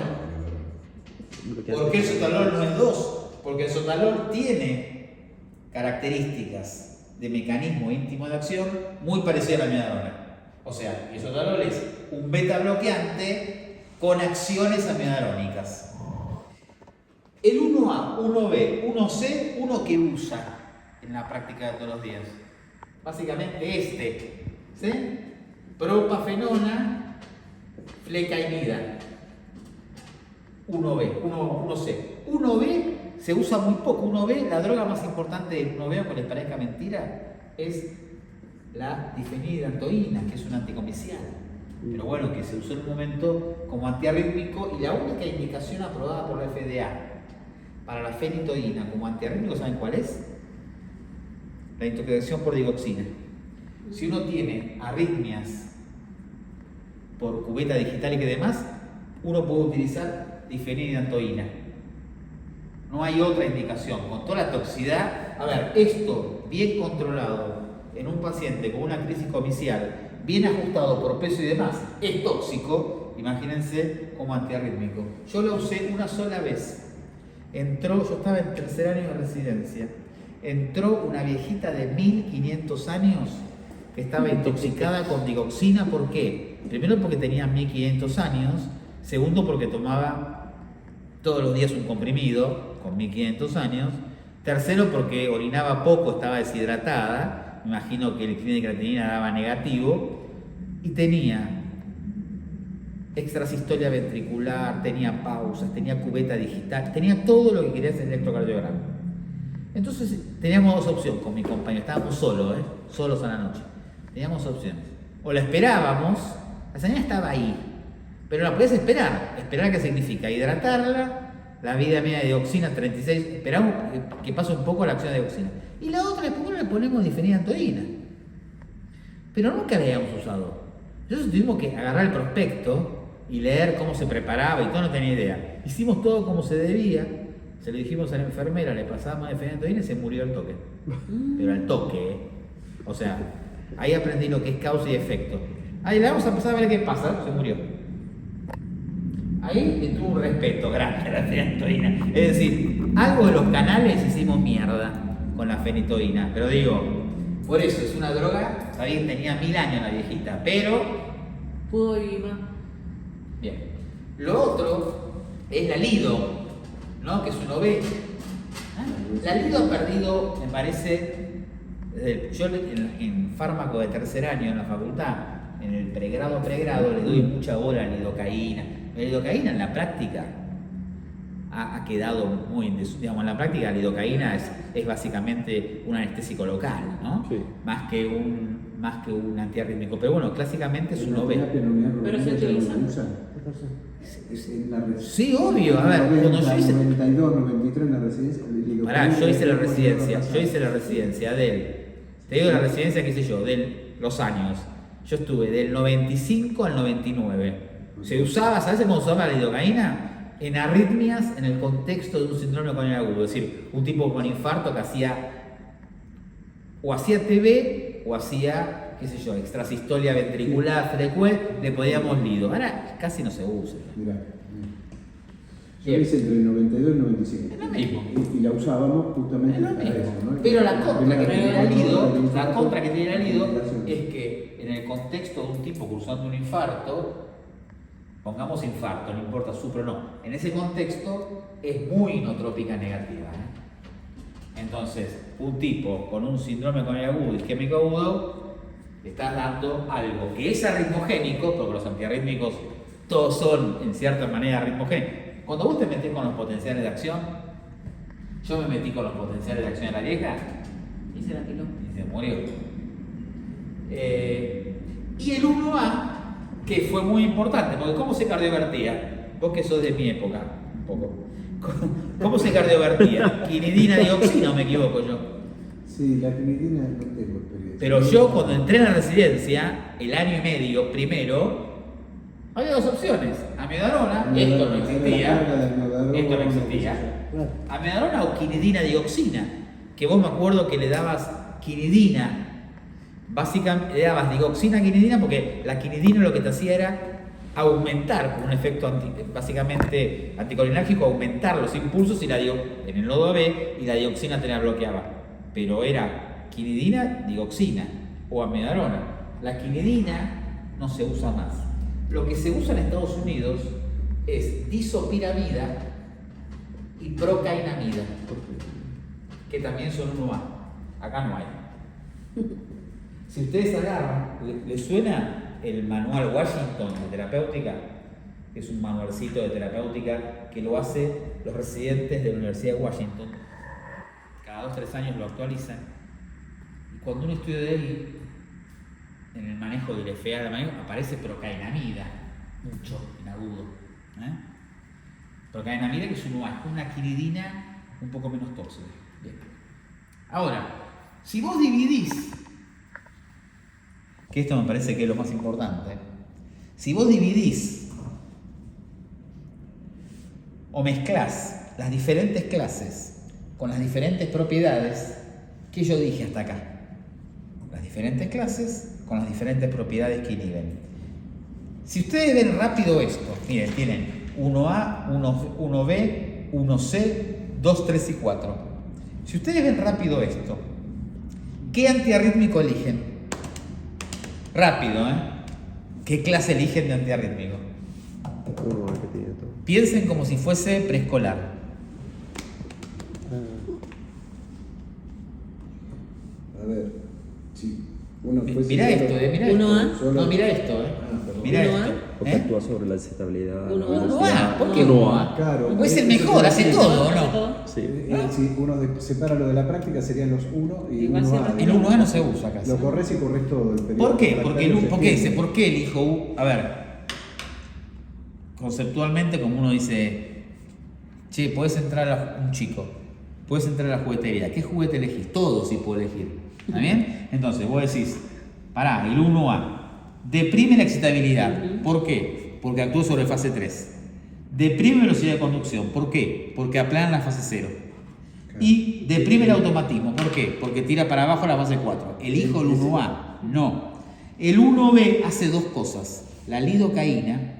¿Por qué el sotalol no es 2? Porque el sotalol tiene características de mecanismo íntimo de acción muy parecidas a la amiodalona. O sea, el sotalol es un beta bloqueante con acciones amidarónicas. El 1A, 1B, 1C, uno que usa en la práctica de todos los días. básicamente este, ¿sí? Propafenona, flecainida. 1C. 1B se usa muy poco. 1B, la droga más importante del 1B, aunque les parezca mentira, es la difenidantoína, que es un anticomicial. Pero bueno, que se usó en un momento como antiarrítmico, y la única indicación aprobada por la FDA para la fenitoína como antiarrítmico, ¿saben cuál es? La intoxicación por digoxina. Si uno tiene arritmias por cubeta digital y que demás, uno puede utilizar difenidantoína. No hay otra indicación. Con toda la toxicidad, a ver, esto bien controlado en un paciente con una crisis comicial, bien ajustado por peso y demás, es tóxico. Imagínense como antiarrítmico. Yo lo usé una sola vez. Yo estaba en tercer año de residencia. Entró una viejita de 1500 años que estaba intoxicada con digoxina. ¿Por qué? Primero porque tenía 1500 años. Segundo porque tomaba todos los días un comprimido con 1500 años. Tercero porque orinaba poco, estaba deshidratada. Me imagino que el clínico de creatinina daba negativo. Y tenía extrasistolia ventricular, tenía pausas, tenía cubeta digital, tenía todo lo que quería hacer el electrocardiograma. Entonces teníamos dos opciones con mi compañero, estábamos solos a la noche. Teníamos opciones. O la esperábamos, la señora estaba ahí, pero la podías esperar. ¿Esperar qué significa? Hidratarla, la vida media de dioxina 36, esperamos que pase un poco la acción de dioxina. Y la otra, después le ponemos difenidantoína. Pero nunca la habíamos usado. Entonces tuvimos que agarrar el prospecto y leer cómo se preparaba y todo, no tenía idea. Hicimos todo como se debía, se lo dijimos a la enfermera, le pasamos difenidantoína y se murió al toque. Pero al toque, ¿eh? O sea, ahí aprendí lo que es causa y efecto. Ahí le vamos a empezar a ver qué pasa, se murió. Ahí le tuvo un respeto grande a la fenitoína. Es decir, algo de los canales hicimos mierda con la fenitoína. Pero digo, por eso es una droga, sabía que tenía 1000 años la viejita, pero pudo vivir más. Bien. Lo otro es la Lido, ¿no? Que es un OB. La Lido ha perdido, me parece, yo en fármaco de tercer año en la facultad, en el pregrado le doy mucha bola a la lidocaína. La lidocaína en la práctica ha quedado muy digamos, en la práctica la lidocaína es básicamente un anestésico local, ¿no? Sí. Más que un antiarrítmico. Pero bueno, clásicamente es un OB. Pero se utiliza. Sí, obvio. A ver, cuando yo hice... 92, 93 en la residencia. Pará, yo hice la residencia del... Te digo la residencia que hice yo, de los años. Yo estuve del 95 al 99. Se usaba, ¿sabes cómo se usaba la lidocaína? En arritmias en el contexto de un síndrome coronariano agudo. Es decir, un tipo con infarto que hacía TB o hacía, qué sé yo, extrasistolia ventricular frecuente, le podíamos lido. Ahora casi no se usa. Mirá. Yo hice entre el 92 y el 95. Es lo mismo. Y la usábamos justamente para eso, ¿no? Pero la contra que tiene el lido, la contra que tiene el lido es que en el contexto de un tipo cursando un infarto, pongamos infarto, no importa supra o no, en ese contexto es muy inotrópica negativa. Entonces, un tipo con un síndrome coronariano agudo, isquémico agudo, le estás dando algo que es arritmogénico, porque los antiarrítmicos todos son en cierta manera arritmogénicos. Cuando vos te metés con los potenciales de acción, yo me metí con los potenciales de acción de la vieja Y se la tiró. y se murió. Y el 1A, que fue muy importante, porque ¿cómo se cardiovertía? Vos que sos de mi época, un poco. ¿Cómo se cardiovertía? Quinidina, dioxina, o me equivoco yo. Sí, la quinidina no tengo experiencia. Pero yo cuando entré en la residencia, el año y medio primero, había dos opciones. Amiodarona, esto no existía. Esto no existía. Amiodarona o quinidina, dioxina. Que vos me acuerdo que le dabas quinidina. Básicamente le dabas digoxina, quinidina, porque la quinidina lo que te hacía era aumentar, con un efecto básicamente anticolinérgico, aumentar los impulsos en el nodo AB, y la dioxina te la bloqueaba. Pero era quinidina, digoxina o amiodarona. La quinidina no se usa más. Lo que se usa en Estados Unidos es disopiramida y procainamida, que también son 1A. Acá no hay. Si ustedes agarran, ¿les suena el manual Washington de terapéutica? Es un manualcito de terapéutica que lo hacen los residentes de la Universidad de Washington. Cada 2 o 3 años lo actualizan. Y cuando uno estudia de ahí, en el manejo del FA, aparece procainamida, mucho en agudo. Procainamida, que es una quiridina un poco menos tóxica. Bien. Ahora, si vos dividís, que esto me parece que es lo más importante, si vos dividís o mezclás las diferentes clases con las diferentes propiedades, ¿qué yo dije hasta acá? Las diferentes clases con las diferentes propiedades que inhiben. Si ustedes ven rápido esto, miren, tienen 1A, 1B, 1C, 2, 3 y 4. Si ustedes ven rápido esto, ¿qué antiarrítmico eligen? Rápido, ¿Qué clase eligen de antiarrítmico? Uno que tiene todo. Piensen como si fuese preescolar. A ver, sí. Uno fuese Mirá solo- esto, mirá Uno esto. A. Solo- No, mirá esto, perdón. Mirá Uno esto. Porque actúa sobre la excitabilidad. Uno la A. velocidad. ¿Por qué Uno uno A. A? Claro. Pues es el Eso mejor, te hace decía. todo, ¿o no? Sí. Si uno separa lo de la práctica serían los 1 y Igual 1A. siempre- El 1A no se usa casi. Lo corres y corres todo el periodo. ¿Por qué? refractario Porque se ¿por qué dice? extiende. ¿Por qué elijo U? A ver, conceptualmente, como uno dice, che, podés entrar un chico, podés entrar a la juguetería. ¿Qué juguete elegís? Todo sí puedo elegir. ¿Está bien? Entonces, vos decís, pará, el 1A deprime la excitabilidad. ¿Por qué? Porque actúa sobre fase 3. Deprime velocidad de conducción. ¿Por qué? Porque aplana la fase 0. Y deprime el automatismo. ¿Por qué? Porque tira para abajo la fase 4. ¿Elijo el 1A? No. El 1B hace 2 cosas. La lidocaína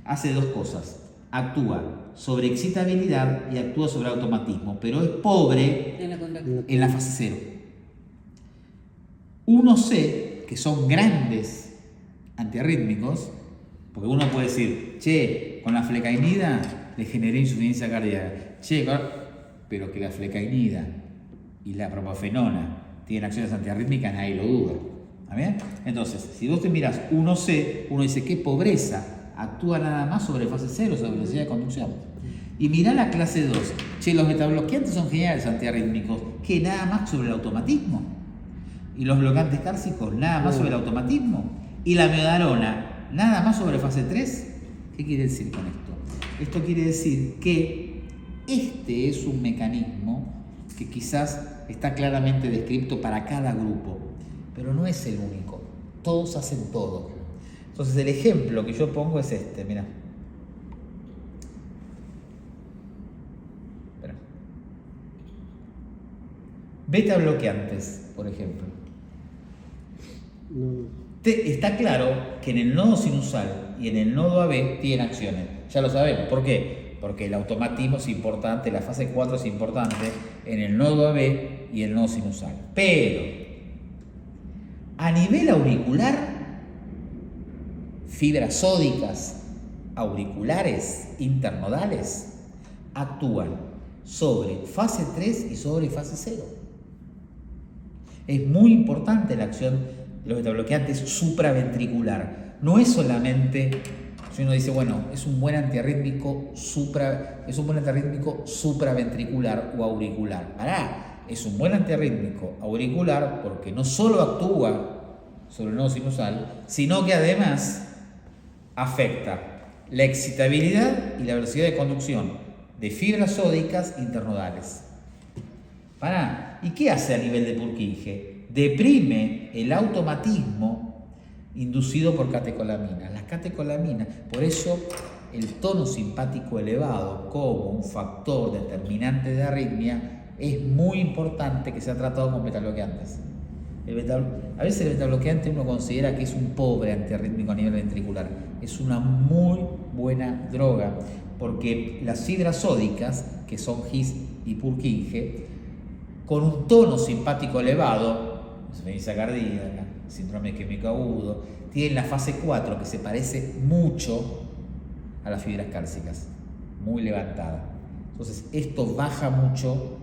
hace 2 cosas. Actúa sobre excitabilidad y actúa sobre automatismo, pero es pobre En la contacto. en la fase 0. 1C, que son grandes antiarrítmicos, porque uno puede decir, che, con la flecainida le generé insuficiencia cardíaca. Che, pero que la flecainida y la propafenona tienen acciones antiarrítmicas, nadie lo duda. ¿Está bien? Entonces, si vos te mirás 1C, uno dice, qué pobreza, actúa nada más sobre fase 0, sobre velocidad de conducción. Y mirá la clase 2, che, los metabloqueantes son geniales antiarrítmicos, que nada más sobre el automatismo. Y los bloqueantes cálcicos, nada más sobre el automatismo. Y la miodarona, nada más sobre fase 3. ¿Qué quiere decir con esto? Esto quiere decir que este es un mecanismo que quizás está claramente descrito para cada grupo, pero no es el único. Todos hacen todo. Entonces el ejemplo que yo pongo es este, mirá. Espera. Beta bloqueantes, por ejemplo. Está claro que en el nodo sinusal y en el nodo AB tienen acciones. Ya lo sabemos. ¿Por qué? Porque el automatismo es importante, la fase 4 es importante en el nodo AB y el nodo sinusal. Pero a nivel auricular, fibras sódicas auriculares internodales actúan sobre fase 3 y sobre fase 0. Es muy importante la acción de los betabloqueantes supraventricular. No es solamente, si uno dice, bueno, es un buen antiarrítmico supraventricular o auricular. Pará, es un buen antiarrítmico auricular porque no solo actúa sobre el nodo sinusal, sino que además afecta la excitabilidad y la velocidad de conducción de fibras sódicas internodales. Pará, ¿y qué hace a nivel de Purkinje? Deprime el automatismo inducido por catecolaminas. Las catecolaminas, por eso el tono simpático elevado como un factor determinante de arritmia es muy importante que sea tratado con betabloqueantes. A veces el betabloqueante uno considera que es un pobre antiarrítmico a nivel ventricular. Es una muy buena droga porque las fibras sódicas, que son His y Purkinje, con un tono simpático elevado, insuficiencia cardíaca, síndrome isquémico agudo, tienen la fase 4 que se parece mucho a las fibras cálcicas, muy levantada. Entonces esto baja mucho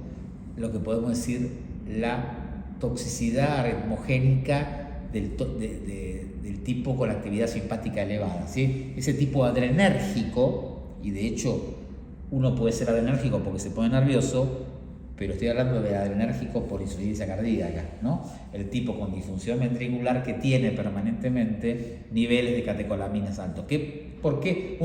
lo que podemos decir la toxicidad arritmogénica del tipo con actividad simpática elevada, ¿sí? Ese tipo adrenérgico, y de hecho uno puede ser adrenérgico porque se pone nervioso, pero estoy hablando de adrenérgico por insuficiencia cardíaca, ¿no? El tipo con disfunción ventricular que tiene permanentemente niveles de catecolaminas altos. ¿Por qué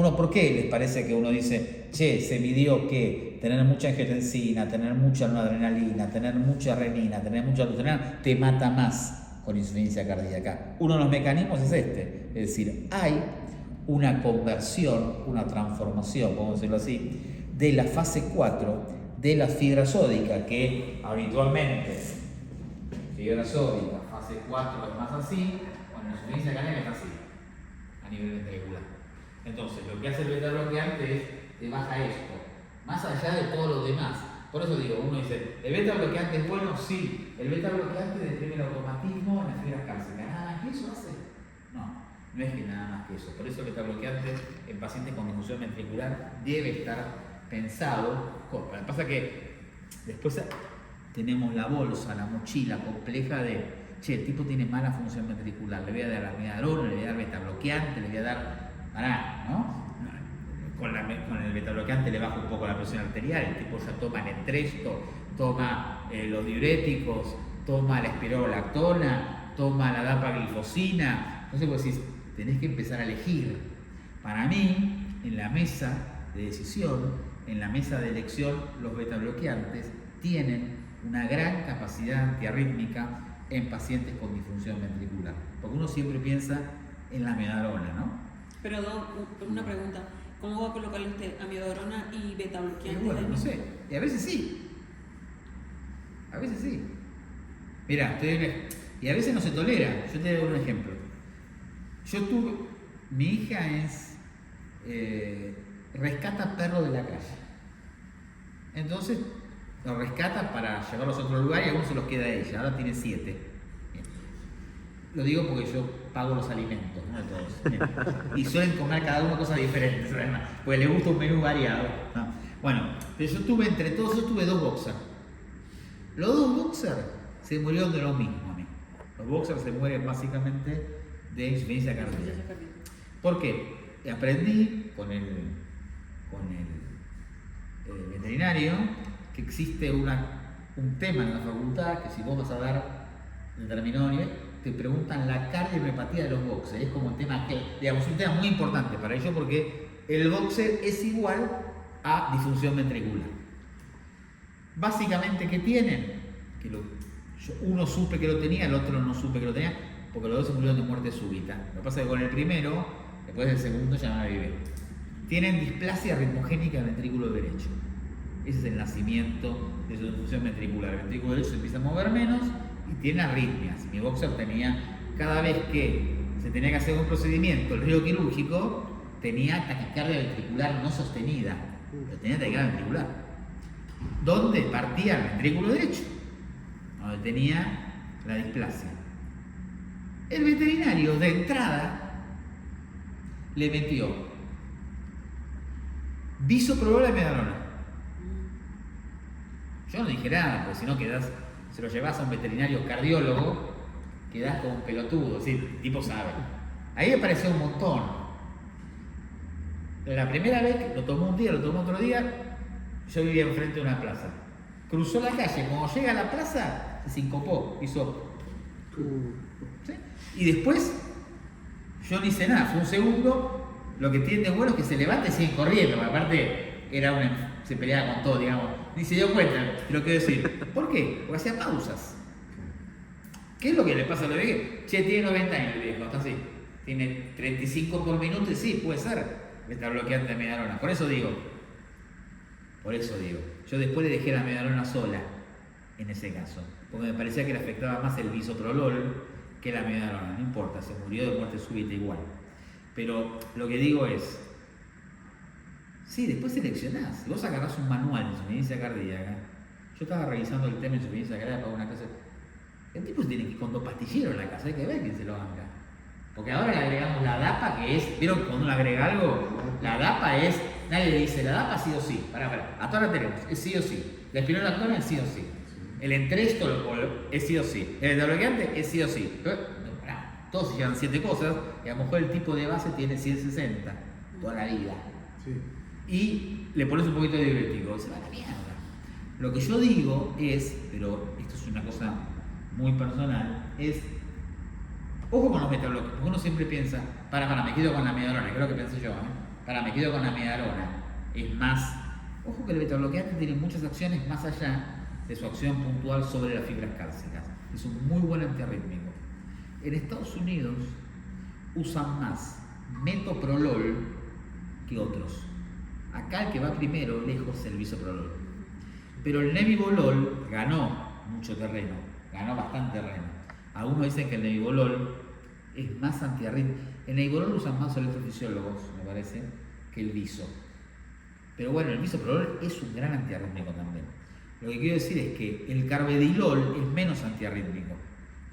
les parece que uno dice, che, se midió que tener mucha angiotensina, tener mucha noradrenalina, tener mucha renina, tener mucha luteinina, te mata más con insuficiencia cardíaca? Uno de los mecanismos es este, es decir, hay una conversión, una transformación, podemos decirlo así, de la fase 4 de la fibra sódica, que habitualmente fibra sódica, fase 4 es más así, bueno, la insuficiencia cardíaca es así, a nivel ventricular. Entonces, lo que hace el beta bloqueante es te baja esto, más allá de todo lo demás. Por eso digo, uno dice, ¿el beta bloqueante es bueno? Sí. El beta bloqueante deprime el automatismo en las fibras cálcicas. ¿Nada más que eso hace? No es que nada más que eso. Por eso el beta bloqueante en pacientes con difusión ventricular debe estar pensado. Lo que pasa es que después tenemos la bolsa, la mochila compleja de, che, el tipo tiene mala función ventricular, le voy a dar amiodarona, le voy a dar beta bloqueante, le voy a dar, ¿no? Con el beta bloqueante le baja un poco la presión arterial, el tipo ya toma el entresto, toma los diuréticos, toma la espirolactona, toma la dapaglifosina. Entonces vos decís, tenés que empezar a elegir. Para mí, en la mesa de decisión, en la mesa de elección, los beta bloqueantes tienen una gran capacidad antiarrítmica en pacientes con disfunción ventricular. Porque uno siempre piensa en la amiodarona, ¿no? Pero una pregunta, ¿cómo va a colocarle usted amiodarona y beta bloqueante? Bueno, no sé, y a veces sí. A veces sí. Mirá, y a veces no se tolera. Yo te doy un ejemplo. Mi hija rescata perros de la calle. Entonces los rescata para llevarlos a otro lugar y algunos se los queda a ella. Ahora tiene 7. Bien. Lo digo porque yo pago los alimentos, no de todos. Bien. Y suelen comer cada uno cosas diferentes, además, porque le gusta un menú variado, ¿no? Bueno, pero entre todos yo tuve 2 boxers. Los 2 boxers se murieron de lo mismo a mí. Los boxers se mueren básicamente de insuficiencia cardíaca. ¿Por qué? Aprendí con el veterinario que existe un tema en la facultad que si vos vas a dar el terminónio te preguntan la cardiomiopatía de los boxers. Es como un tema un tema muy importante para ellos porque el boxer es igual a disfunción ventricular. Básicamente, ¿qué tienen? Uno supe que lo tenía, el otro no supe que lo tenía, porque los 2 se murieron de muerte súbita. Lo que pasa es que con el primero, después del segundo ya no van a vivir. Tienen displasia ritmogénica del ventrículo derecho. Ese es el nacimiento de su disfunción ventricular. El ventrículo derecho se empieza a mover menos y tiene arritmias. Mi boxer tenía, cada vez que se tenía que hacer un procedimiento, el río quirúrgico, tenía taquicardia ventricular no sostenida. Pero tenía taquicardia ventricular. ¿Dónde partía el ventrículo derecho? Donde tenía la displasia. El veterinario de entrada le metió bisoprolol a amiodarona. Yo no dije nada, porque si no se lo llevas a un veterinario cardiólogo, quedás como un pelotudo, es decir, el tipo sabe. Ahí me pareció un montón. La primera vez lo tomó un día, lo tomó otro día, yo vivía enfrente de una plaza. Cruzó la calle, cuando llega a la plaza, se sincopó, hizo. ¿Sí? Y después, yo no hice nada, fue un segundo. Lo que tiene de bueno es que se levanta y sigue corriendo, porque aparte se peleaba con todo, digamos. Ni se dio cuenta de lo que decir. ¿Por qué? Porque hacía pausas. ¿Qué es lo que le pasa a los viejos? Che, tiene 90 años el viejo, está así. Tiene 35 por minuto y sí, puede ser. Beta bloqueante de amiodarona. Por eso digo. Yo después le dejé la amiodarona sola en ese caso. Porque me parecía que le afectaba más el bisoprolol que la amiodarona. No importa, se murió de muerte súbita igual. Pero lo que digo es, sí, después seleccionás. Si vos agarrás un manual de insuficiencia cardíaca, yo estaba revisando el tema de insuficiencia cardíaca para una clase. El tipo se tiene que ir con 2 pastilleros en la casa, hay que ver quién se lo banca. Porque ahora le agregamos la DAPA, que es, ¿vieron cuando uno agrega algo? La DAPA es, nadie le dice, la DAPA sí o sí. Pará, a todas la tenemos, es sí o sí. La espirolactona es sí o sí. El entresto es sí o sí. El beta bloqueante es sí o sí. Pará. todos se llevan 7 cosas, y a lo mejor el tipo de base tiene 160 toda la vida. Sí. Y le pones un poquito de diurético, se va a la mierda. Lo que yo digo es, pero esto es una cosa muy personal, es ojo con los metabloqueantes, porque uno siempre piensa, para, me quedo con la amiodarona, que es lo que pensé yo, me quedo con la amiodarona. Es más, ojo que el betabloqueante tiene muchas acciones más allá de su acción puntual sobre las fibras cálcicas. Es un muy buen antiarrítmico. En Estados Unidos usan más metoprolol que otros. Acá el que va primero, lejos, es el bisoprolol. Pero el nebivolol ganó mucho terreno, ganó bastante terreno. Algunos dicen que el nebivolol es más antiarrítmico. El nebivolol usan más electrofisiólogos, me parece, que el biso. Pero bueno, el bisoprolol es un gran antiarrítmico también. Lo que quiero decir es que el carvedilol es menos antiarrítmico,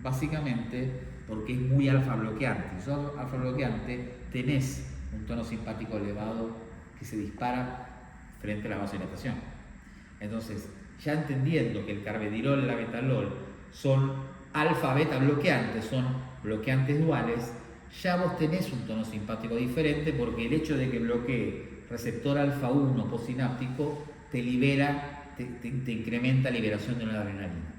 básicamente porque es muy alfa bloqueante. Si sos alfa bloqueante, tenés un tono simpático elevado que se dispara frente a la vasodilatación. Entonces, ya entendiendo que el carvedilol y la betalol son alfa beta bloqueantes, son bloqueantes duales, ya vos tenés un tono simpático diferente porque el hecho de que bloquee receptor alfa 1 postsináptico te libera, te incrementa la liberación de una adrenalina.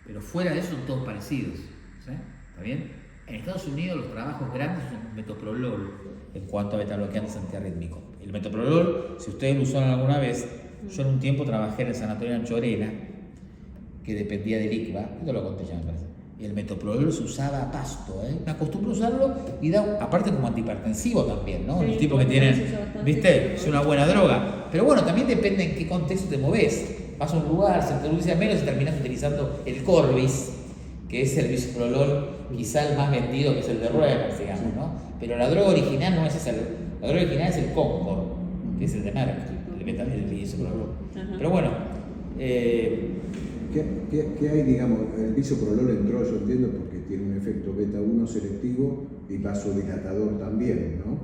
Pero fuera de eso son todos parecidos, ¿sí? ¿Está bien? En Estados Unidos los trabajos grandes son metoprolol en cuanto a betabloqueantes antiarrítmicos. El metoprolol, si ustedes lo usaron alguna vez, yo en un tiempo trabajé en el sanatorio de Anchorena, que dependía del ICBA, esto lo conté ya me parece. Y el metoprolol se usaba a pasto, me acostumbro a usarlo y da, aparte como antihipertensivo también, ¿no? Sí, Los tipos que tienen, se usa bastante. ¿viste? Es una buena droga. Pero bueno, también depende en qué contexto te moves. Vas a un lugar, se te reduce a menos y terminas utilizando el Corbis, que es el bisoprolol, quizá el más vendido, que es el de Roemer, digamos, ¿no? Pero la droga original no es esa, la droga original es el Concord, que es el de Merck, el bisoprolol. Pero bueno, ¿Qué hay, digamos? El bisoprolol entró, yo entiendo, porque tiene un efecto beta 1 selectivo y vasodilatador también, ¿no?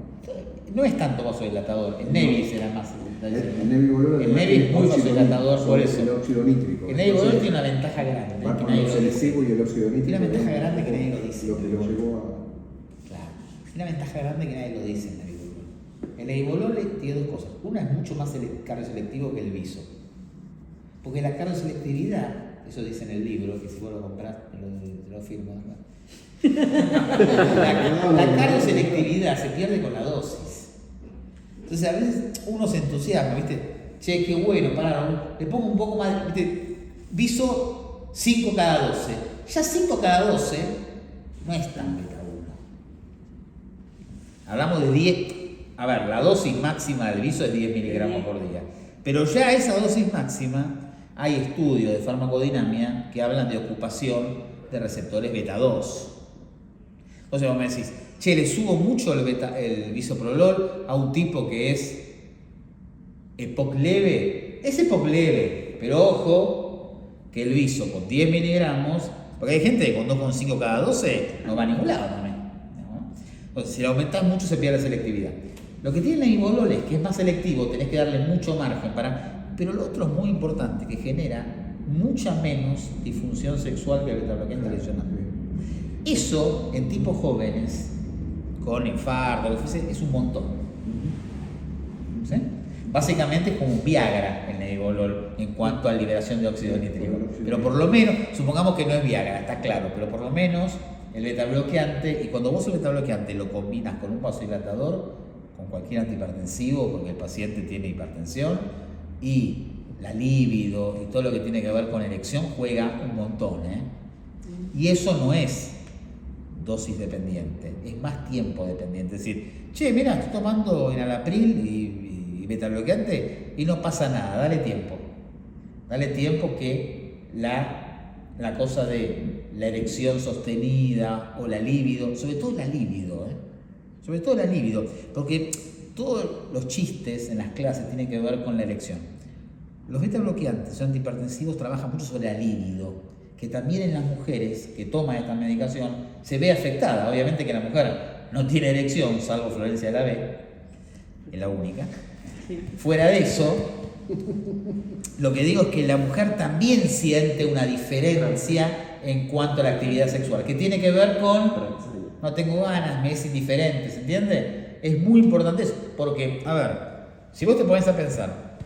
no es tanto vasodilatador, el Nevis era más. El nebivolol El Nevis es muy vasodilatador, por eso. El óxido nítrico. El nebivolol tiene una ventaja grande. Va que con nadie el lo dice. selectivo y el óxido nítrico. Tiene una ventaja grande que nadie lo dice. Lo que lo llevó a... Claro, tiene una ventaja grande que nadie lo dice el nebivolol. El nebivolol tiene dos cosas. Una es mucho más cardioselectivo que el viso. Porque la cardioselectividad, eso dice en el libro, que si vos lo comprás, te lo firmo. La cardioselectividad se pierde con la dosis. Entonces a veces uno se entusiasma, ¿viste? Che, qué bueno, pará, le pongo un poco más, ¿viste? Viso 5 cada 12. Ya 5 cada 12 no es tan beta 1. Hablamos de 10. A ver, la dosis máxima del viso es 10 miligramos por día. Pero ya esa dosis máxima, hay estudios de farmacodinamia que hablan de ocupación de receptores beta 2. Entonces vos me decís, che, le subo mucho el bisoprolol a un tipo que es EPOC leve. Es EPOC leve, pero ojo que el viso con 10 miligramos, porque hay gente que con 2,5 cada 12 no va a ningún lado también, ¿no? Entonces si le aumentás mucho se pierde selectividad. Lo que tiene el nebivolol es que es más selectivo, tenés que darle mucho margen para... Pero lo otro es muy importante, que genera mucha menos disfunción sexual que el betabloqueante tradicional. Eso en tipos jóvenes, con infarto, lo que fuese, es un montón. ¿Sí? Básicamente es como un Viagra el nebivolol en cuanto a liberación de óxido nítrico. Pero por lo menos, supongamos que no es Viagra, está claro, pero por lo menos el betabloqueante, y cuando vos el betabloqueante lo combinas con un vasodilatador, con cualquier antihipertensivo, porque el paciente tiene hipertensión, y la libido y todo lo que tiene que ver con erección juega un montón, Y eso no es dosis dependiente, es más tiempo dependiente. Es decir, che, mira, estoy tomando enalapril y betabloqueante y no pasa nada, dale tiempo. Dale tiempo que la cosa de la erección sostenida o la libido, sobre todo la libido, sobre todo la libido, porque todos los chistes en las clases tienen que ver con la erección. Los betabloqueantes o antihipertensivos trabajan mucho sobre la libido, que también en las mujeres que toman esta medicación se ve afectada. Obviamente que la mujer no tiene erección, salvo Florencia de la B, es la única. Sí. Fuera de eso, lo que digo es que la mujer también siente una diferencia en cuanto a la actividad sexual, que tiene que ver con... no tengo ganas, me es indiferente, ¿se entiende? Es muy importante eso, porque, a ver, si vos te pones a pensar,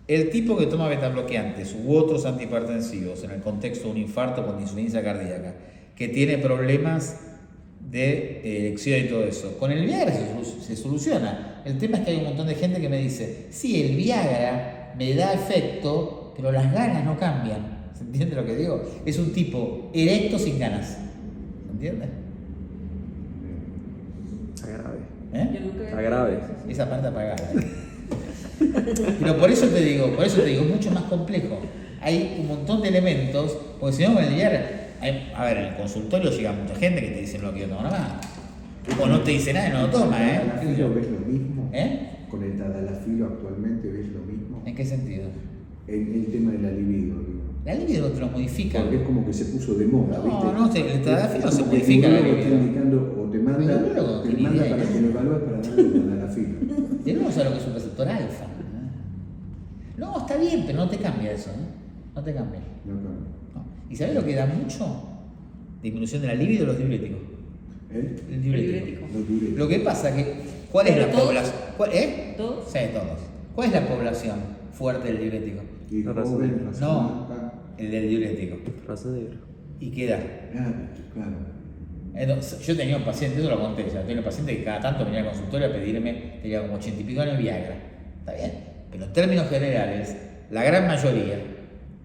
el tipo que toma betabloqueantes u otros antihipertensivos en el contexto de un infarto con insuficiencia cardíaca, que tiene problemas de erección y todo eso, con el Viagra se soluciona. El tema es que hay un montón de gente que me dice, sí, el Viagra me da efecto, pero las ganas no cambian. ¿Se entiende lo que digo? Es un tipo erecto sin ganas. ¿Se entiende? Está grave. Yo nunca Está grave. Esa parte apagada. Pero por eso te digo, es mucho más complejo. Hay un montón de elementos, porque si no con el Viagra, a ver, en el consultorio llega mucha gente que te dice no quiero tomar más. O no te dice nada y no lo toma, ¿eh? ¿Con el tadalafilo ves lo mismo? ¿Eh? ¿Con el tadalafilo actualmente ves lo mismo? ¿En qué sentido? El tema de la libido, digo. La libido no te lo modifica. Porque es como que se puso de moda, ¿viste? No, el tadalafilo no se Como que modifica el la neurólogo está libido. indicando o te manda, El neurólogo te tiene manda idea. para que lo evalúes para darle el tadalafilo. Y no sabe lo que es un receptor alfa. No, está bien, pero no te cambia eso, ¿eh? No te cambia. No, no. No. ¿Y sabes lo que da mucho? Disminución de la libido, los diuréticos. ¿Eh? El diurético. diurético. No dure. Lo que pasa que, ¿cuál es ¿Pero la todos? población? ¿Eh? ¿Todos? Sí, todos. ¿Cuál es la población fuerte del diurético? Y No, joven, raza No, blanca. el del diurético. Raza negra. ¿Y qué da? Claro. Entonces, yo tenía un paciente, eso lo conté ya, tenía un paciente que cada tanto venía al consultorio a pedirme, tenía como 80 y pico años Viagra. Está bien, pero en términos generales, la gran mayoría,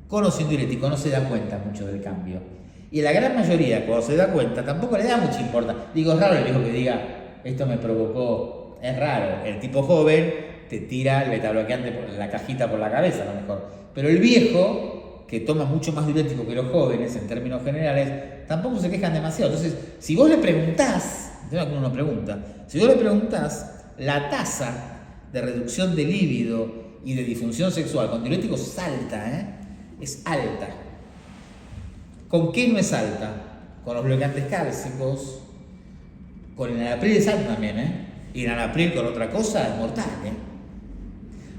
con o sin diurético, no se da cuenta mucho del cambio. Y la gran mayoría, cuando se da cuenta, tampoco le da mucha importancia. Digo, es raro el viejo que diga, esto me provocó, es raro. El tipo joven te tira el betabloqueante por la cajita por la cabeza, a lo mejor. Pero el viejo, que toma mucho más diurético que los jóvenes en términos generales, tampoco se quejan demasiado. Entonces, si vos le preguntás, el tema que uno no pregunta, si vos le preguntás, la tasa de reducción de líbido y de disfunción sexual con diuréticos es alta, ¿eh? Es alta. ¿Con qué no es alta? Con los bloqueantes cálcicos, con el enalapril es alta también, ¿eh? Y el enalapril con otra cosa es mortal, ¿eh?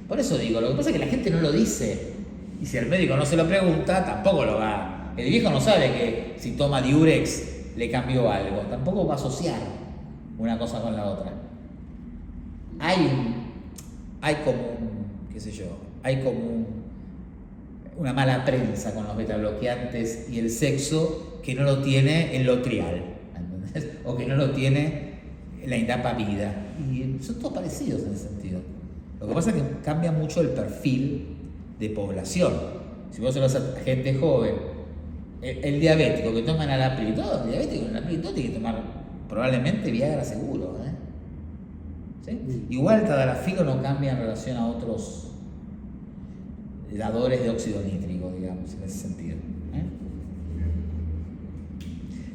Por eso digo, lo que pasa es que la gente no lo dice. Y si el médico no se lo pregunta, tampoco lo va. El viejo no sabe que si toma Diurex le cambió algo. Tampoco va a asociar una cosa con la otra. Hay como un, qué sé yo, una mala prensa con los betabloqueantes y el sexo que no lo tiene el Lotrial, ¿entendés? O que no lo tiene la Indapamida. Y son todos parecidos en ese sentido. Lo que pasa es que cambia mucho el perfil de población. Si vos se lo haces a gente joven, el diabético que toma enalapril, todo el diabético enalapril, todo tiene que tomar probablemente Viagra seguro, ¿eh? ¿Sí? Igual el tadalafilo no cambia en relación a otros dadores de óxido nítrico, digamos, en ese sentido, ¿eh?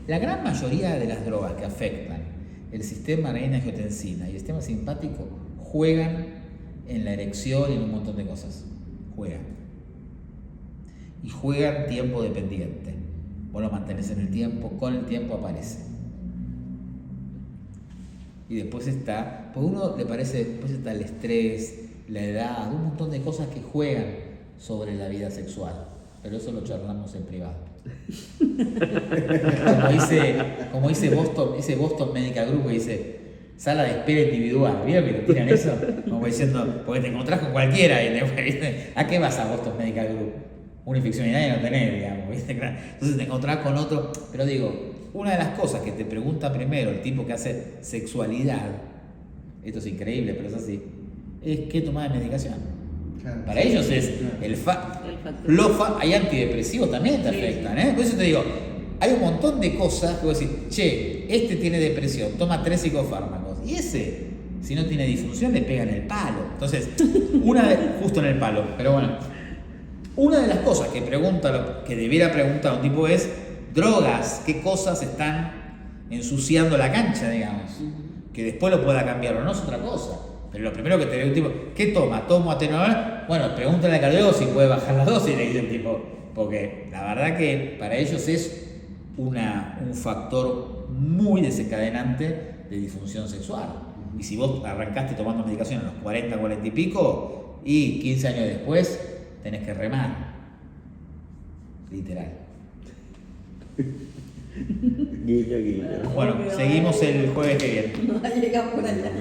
La gran mayoría de las drogas que afectan el sistema renina-angiotensina y el sistema simpático juegan en la erección y en un montón de cosas. Juegan. Y juegan tiempo dependiente. Vos lo mantenés en el tiempo, con el tiempo aparece. Y después está, pues uno le parece, después está el estrés, la edad, un montón de cosas que juegan sobre la vida sexual. Pero eso lo charlamos en privado. Como dice Boston Medical Group, que dice sala de espera individual. ¿Vieron que te tiran eso? Como diciendo, porque te encontrás con cualquiera y ¿a qué vas a Boston Medical Group? Una infección urinaria no tenés, digamos, ¿viste? Entonces te encontrás con otro, pero digo, una de las cosas que te pregunta primero el tipo que hace sexualidad, esto es increíble, pero es así, es qué tomar de medicación. Claro. Para ellos es el hay antidepresivos también te afectan, ¿eh? Por eso te digo, hay un montón de cosas que vos decís, che, este tiene depresión, toma 3 psicofármacos, y ese, si no tiene disfunción, le pega en el palo. Entonces, justo en el palo, pero bueno, una de las cosas que debiera preguntar un tipo es, drogas, qué cosas están ensuciando la cancha, digamos, que después lo pueda cambiar o no es otra cosa. Pero lo primero que te ve un tipo, ¿qué toma? ¿Tomo atenuador? Bueno, pregúntale al cardiólogo si puede bajar la dosis, le dice el tipo. Porque la verdad que para ellos es un factor muy desencadenante de disfunción sexual. Y si vos arrancaste tomando medicación a los 40, 40 y pico, y 15 años después tenés que remar. Literal. Guiño, guiño. Bueno, seguimos el jueves que viene. No va a llegar por allá.